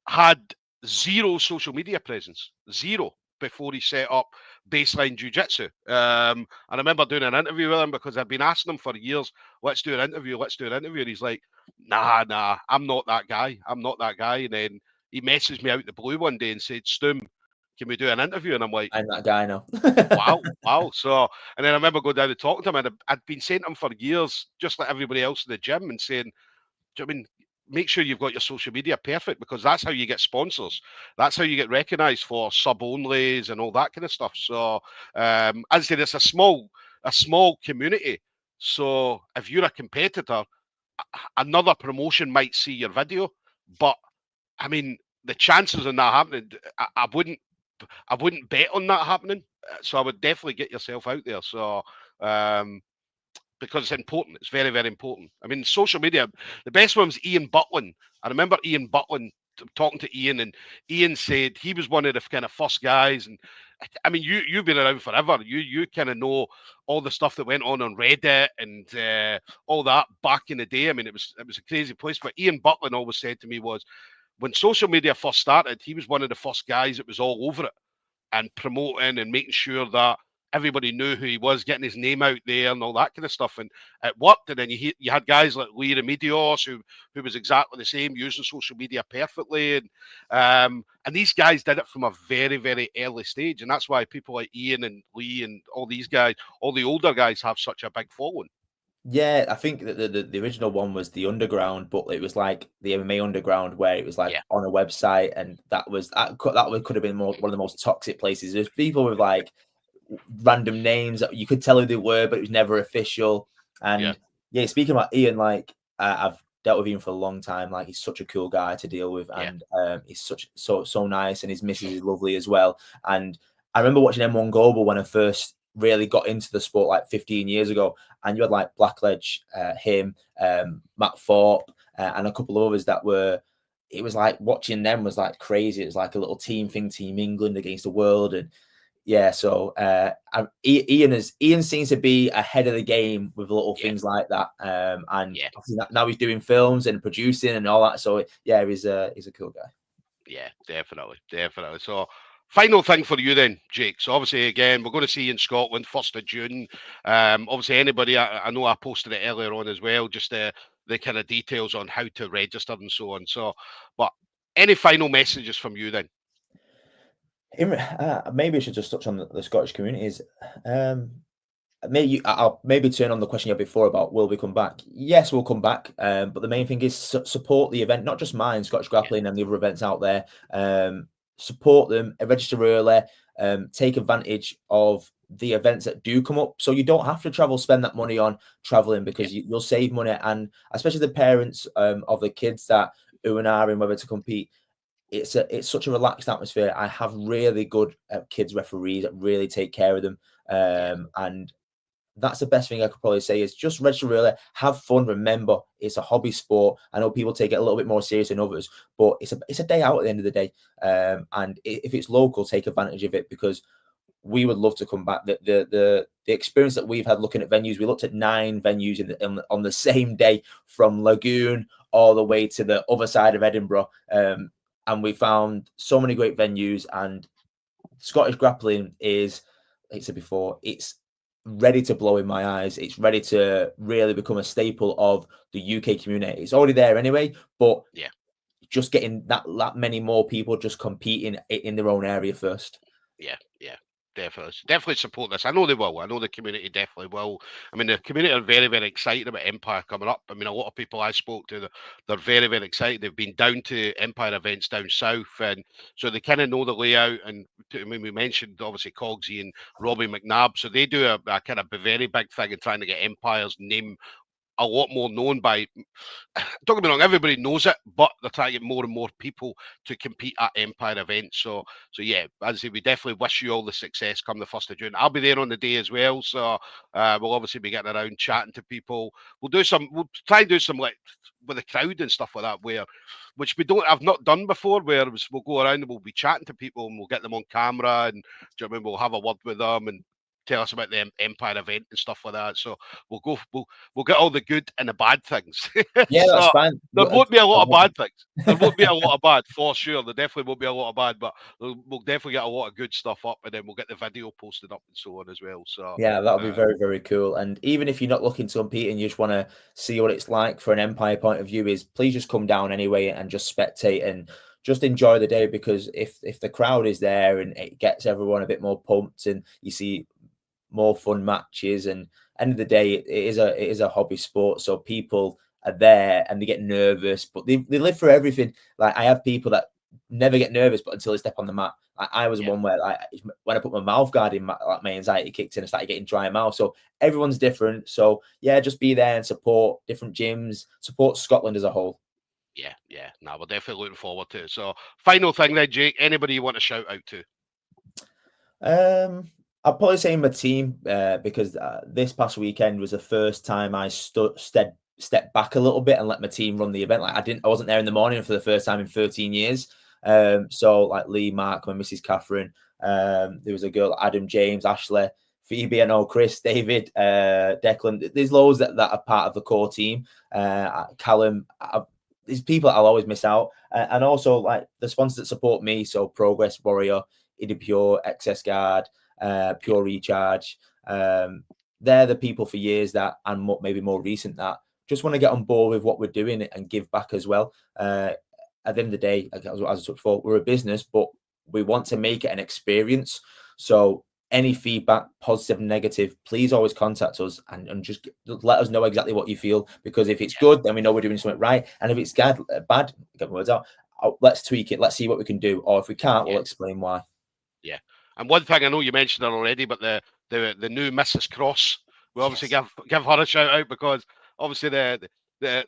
Had zero social media presence, zero, before he set up Baseline Jiu Jitsu. And I remember doing an interview with him because I'd been asking him for years, let's do an interview, let's do an interview. And he's like, nah, I'm not that guy. I'm not that guy. And then he messaged me out the blue one day and said, Stum, can we do an interview? And I'm like, I'm that guy now. wow. So, and then I remember going down and talking to him, and I'd been saying to him for years, just like everybody else in the gym, and saying, do you know what I mean, make sure you've got your social media perfect because that's how you get sponsors. That's how you get recognised for sub onlys and all that kind of stuff. So, as I said, it's a small community. So, if you're a competitor, another promotion might see your video, but I mean, the chances of that happening, I wouldn't bet on that happening. So I would definitely get yourself out there. So because it's important, it's very, very important. I mean, social media. The best one was Ian Butlin. I remember Ian Butlin talking to Ian, and Ian said he was one of the kind of first guys. And I mean, you've been around forever. You kind of know all the stuff that went on Reddit and all that back in the day. I mean, it was a crazy place. But Ian Buckland always said to me was, when social media first started, he was one of the first guys that was all over it and promoting and making sure that everybody knew who he was, getting his name out there and all that kind of stuff. And it worked. And then you had guys like Lee Remedios, who was exactly the same, using social media perfectly. And these guys did it from a very, very early stage. And that's why people like Ian and Lee and all these guys, all the older guys, have such a big following. Yeah, I think that the original one was the Underground, but it was like the MMA Underground, where it was like Yeah, on a website, and that could have been one of the most toxic places. There's people with like random names that you could tell who they were, but it was never official. yeah, And yeah, speaking about Ian, like I've dealt with Ian for a long time. Like he's such a cool guy to deal with, yeah, and he's so nice, and his missus is lovely as well. And I remember watching M1 Global when I first really got into the sport like 15 years ago, and you had like Blackledge, him, Matt Thorpe, and a couple of others that were. It was like watching them was like crazy. It was like a little team thing, Team England against the world, and yeah. So Ian seems to be ahead of the game with little yeah, things like that, and yeah. now he's doing films and producing and all that. So yeah, he's a cool guy. Yeah, definitely, definitely. So, final thing for you then, Jake. So, obviously, again, we're going to see you in Scotland, 1st of June. Obviously, anybody, I know I posted it earlier on as well, just the kind of details on how to register and so on. So, but any final messages from you then? Maybe I should just touch on the Scottish communities. I'll maybe turn on the question you had before about will we come back? Yes, we'll come back. But the main thing is support the event, not just mine, Scottish Yeah, Grappling and the other events out there. Support them, register early, take advantage of the events that do come up. So you don't have to travel, spend that money on traveling, yeah, because you'll save money. And especially the parents of the kids that who and are in whether to compete, it's such a relaxed atmosphere. I have really good kids referees that really take care of them, yeah, and that's the best thing I could probably say is just register early, have fun. Remember, it's a hobby sport. I know people take it a little bit more serious than others, but it's a day out at the end of the day. And if it's local, take advantage of it, because we would love to come back. The experience that we've had looking at venues, we looked at 9 venues on the same day, from Lagoon all the way to the other side of Edinburgh, and we found so many great venues. And Scottish grappling is, like I said before, it's ready to blow in my eyes. It's ready to really become a staple of the UK community. It's already there anyway, but yeah. just getting that many more people just competing in their own area first. Yeah, yeah, definitely support this. I know they will. I know the community definitely will. I mean, the community are very, very excited about Empire coming up. I mean, a lot of people I spoke to, they're very, very excited. They've been down to Empire events down south, and so they kind of know the layout. And I mean, we mentioned obviously Cogsy and Robbie McNabb, so they do a kind of very big thing in trying to get Empire's name a lot more known by, don't get me wrong, everybody knows it, but they're trying to get more and more people to compete at Empire events. So yeah, as I say, we definitely wish you all the success come the 1st of June. I'll be there on the day as well. So we'll obviously be getting around chatting to people. We'll try and do some like with the crowd and stuff like that, which I've not done before, where we'll go around and we'll be chatting to people and we'll get them on camera, and do you know what I mean, we'll have a word with them and tell us about the Empire event and stuff like that. So we'll get all the good and the bad things. Yeah, that's So fine. there won't be a lot of bad things. There won't be a lot of bad for sure. There definitely won't be a lot of bad, but we'll definitely get a lot of good stuff up, and then we'll get the video posted up and so on as well. So Yeah, that'll be very, very cool. And even if you're not looking to compete and you just want to see what it's like for an Empire point of view, is please just come down anyway and just spectate and just enjoy the day, because if the crowd is there and it gets everyone a bit more pumped and you see more fun matches, and end of the day, it is a hobby sport. So people are there and they get nervous, but they live through everything. Like I have people that never get nervous, but until they step on the mat. I was yeah, one where when I put my mouth guard in, my anxiety kicked in and started getting dry mouth. So everyone's different. So yeah, just be there and support different gyms, support Scotland as a whole. yeah. No, we're definitely looking forward to it. So final thing then, Jake. Anybody you want to shout out to? I'll probably say my team, because this past weekend was the first time I step back a little bit and let my team run the event. Like I wasn't there in the morning for the first time in 13 years. So like Lee, Mark, my Mrs. Catherine, there was a girl, Adam, James, Ashley, Phoebe, I know, Chris, David, Declan. There's loads that are part of the core team. Callum, these people I'll always miss out. And also like the sponsors that support me. So Progress Warrior, Idi Pure, Excess Guard, Pure Recharge. They're the people for years that, and maybe more recent, that just want to get on board with what we're doing and give back as well. At the end of the day, as I talked before, we're a business, but we want to make it an experience. So any feedback, positive, negative, please always contact us and just let us know exactly what you feel. Because if it's good, then we know we're doing something right. And if it's bad, get my words out, let's tweak it. Let's see what we can do. Or if we can't, we'll explain why. Yeah. And one thing I know you mentioned it already, but the new Mrs. Cross, we obviously give her a shout out, because obviously the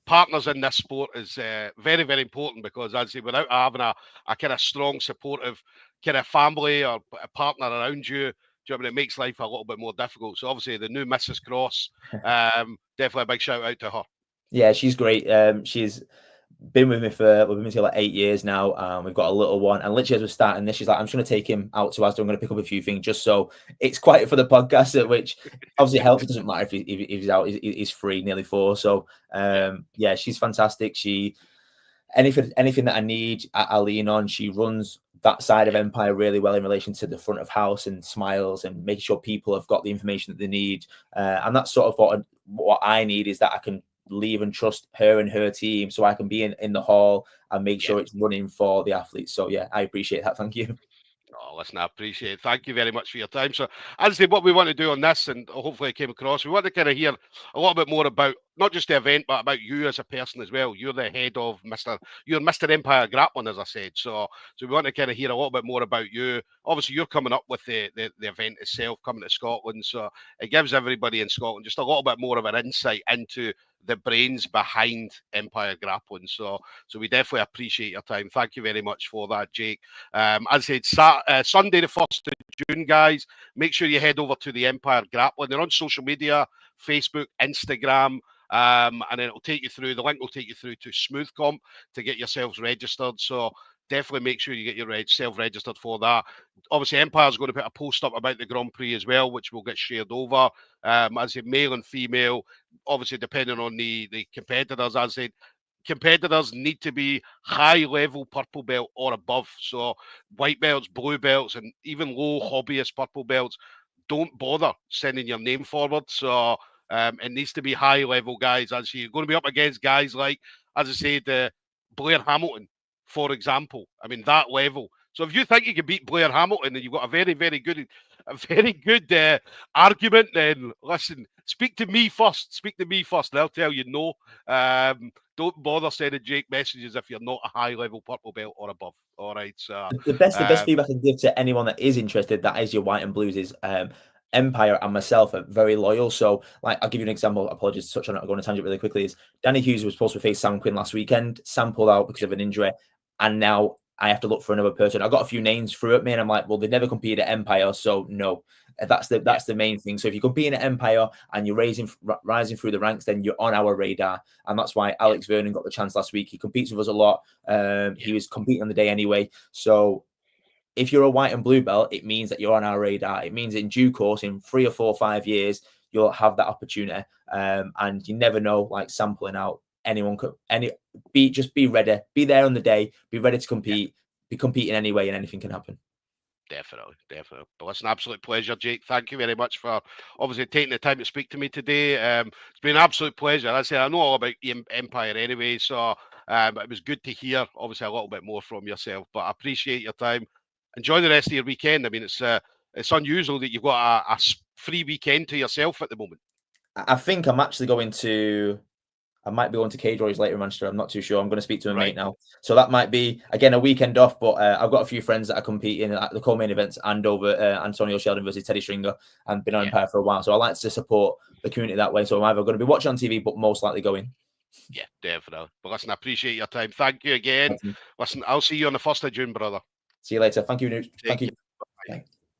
partners in this sport is very, very important, because as I say, without having a kind of strong, supportive kind of family or a partner around you, do you know what I mean? It makes life a little bit more difficult. So obviously the new Mrs. Cross, definitely a big shout out to her. Yeah, she's great. She's been with me we've been together like 8 years now. We've got a little one, and literally as we're starting this, she's like, I'm just going to take him out to Asda. I'm going to pick up a few things just so it's quiet for the podcast, which obviously helps. It doesn't matter if he's out. He's free, nearly 4. So yeah, she's fantastic. Anything that I need, I lean on. She runs that side of Empire really well in relation to the front of house and smiles and making sure people have got the information that they need. And that's sort of what I need, is that I can leave and trust her and her team, so I can be in the hall and make sure it's running for the athletes. So yeah, I appreciate that. Thank you. Oh, listen, I appreciate it. Thank you very much for your time. So, as I say, what we want to do on this, and hopefully it came across, we want to kind of hear a little bit more about not just the event, but about you as a person as well. You're the head of you're Mr. Empire Grappling, as I said. So we want to kind of hear a little bit more about you. Obviously, you're coming up with the event itself, coming to Scotland. So it gives everybody in Scotland just a little bit more of an insight into the brains behind Empire Grappling. So we definitely appreciate your time. Thank you very much for that, Jake. As I said, Sunday the 1st of June, guys, make sure you head over to the Empire Grappling. They're on social media, Facebook, Instagram, and then it'll take you through, the link will take you through to SmoothComp to get yourselves registered. So definitely make sure you get yourself registered for that. Obviously, Empire's going to put a post up about the Grand Prix as well, which will get shared over. As I said, male and female, obviously depending on the competitors. As I said, competitors need to be high level purple belt or above. So white belts, blue belts, and even low hobbyist purple belts, don't bother sending your name forward. So it needs to be high level guys. As you're going to be up against guys like, as I said, Blair Hamilton, for example. I mean, that level. So if you think you can beat Blair Hamilton and you've got a very, very good argument, then listen, speak to me first. Speak to me first, and I'll tell you no. Don't bother sending Jake messages if you're not a high level purple belt or above. All right. So the best feedback I can give to anyone that is interested, that is your white and blues, is Empire and myself are very loyal. So, like, I'll give you an example. Apologies to touch on it. I'll go on a tangent really quickly. Is Danny Hughes was supposed to face Sam Quinn last weekend. Sam pulled out because of an injury, and now I have to look for another person. I got a few names through at me, and I'm like, well, they've never competed at Empire, so no. That's the main thing. So if you compete at Empire and you're rising through the ranks, then you're on our radar, and that's why Alex Vernon got the chance last week. He competes with us a lot. He was competing on the day anyway. So if you're a white and blue belt, it means that you're on our radar. It means in due course, in 3 or 4 or 5 years, you'll have that opportunity. And you never know, like sampling out, anyone could just be ready, be there on the day, be ready to compete, be competing anyway, and anything can happen. Definitely. But listen, absolute pleasure, Jake. Thank you very much for obviously taking the time to speak to me today. It's been an absolute pleasure. As I say, I know all about Empire anyway, so it was good to hear obviously a little bit more from yourself. But I appreciate your time. Enjoy the rest of your weekend. I mean, it's unusual that you've got a free weekend to yourself at the moment. I think I'm actually going to. I might be going to Cage Warriors later in Manchester. I'm not too sure. I'm going to speak to a mate now. So that might be, again, a weekend off. But I've got a few friends that are competing at the co-main events and over Antonio Sheldon versus Teddy Stringer, and been on Empire for a while. So I like to support the community that way. So I'm either going to be watching on TV, but most likely going. Yeah, definitely. But listen, I appreciate your time. Thank you again. Listen, I'll see you on the 1st of June, brother. See you later. Thank you, Newt. Thank you. Bye.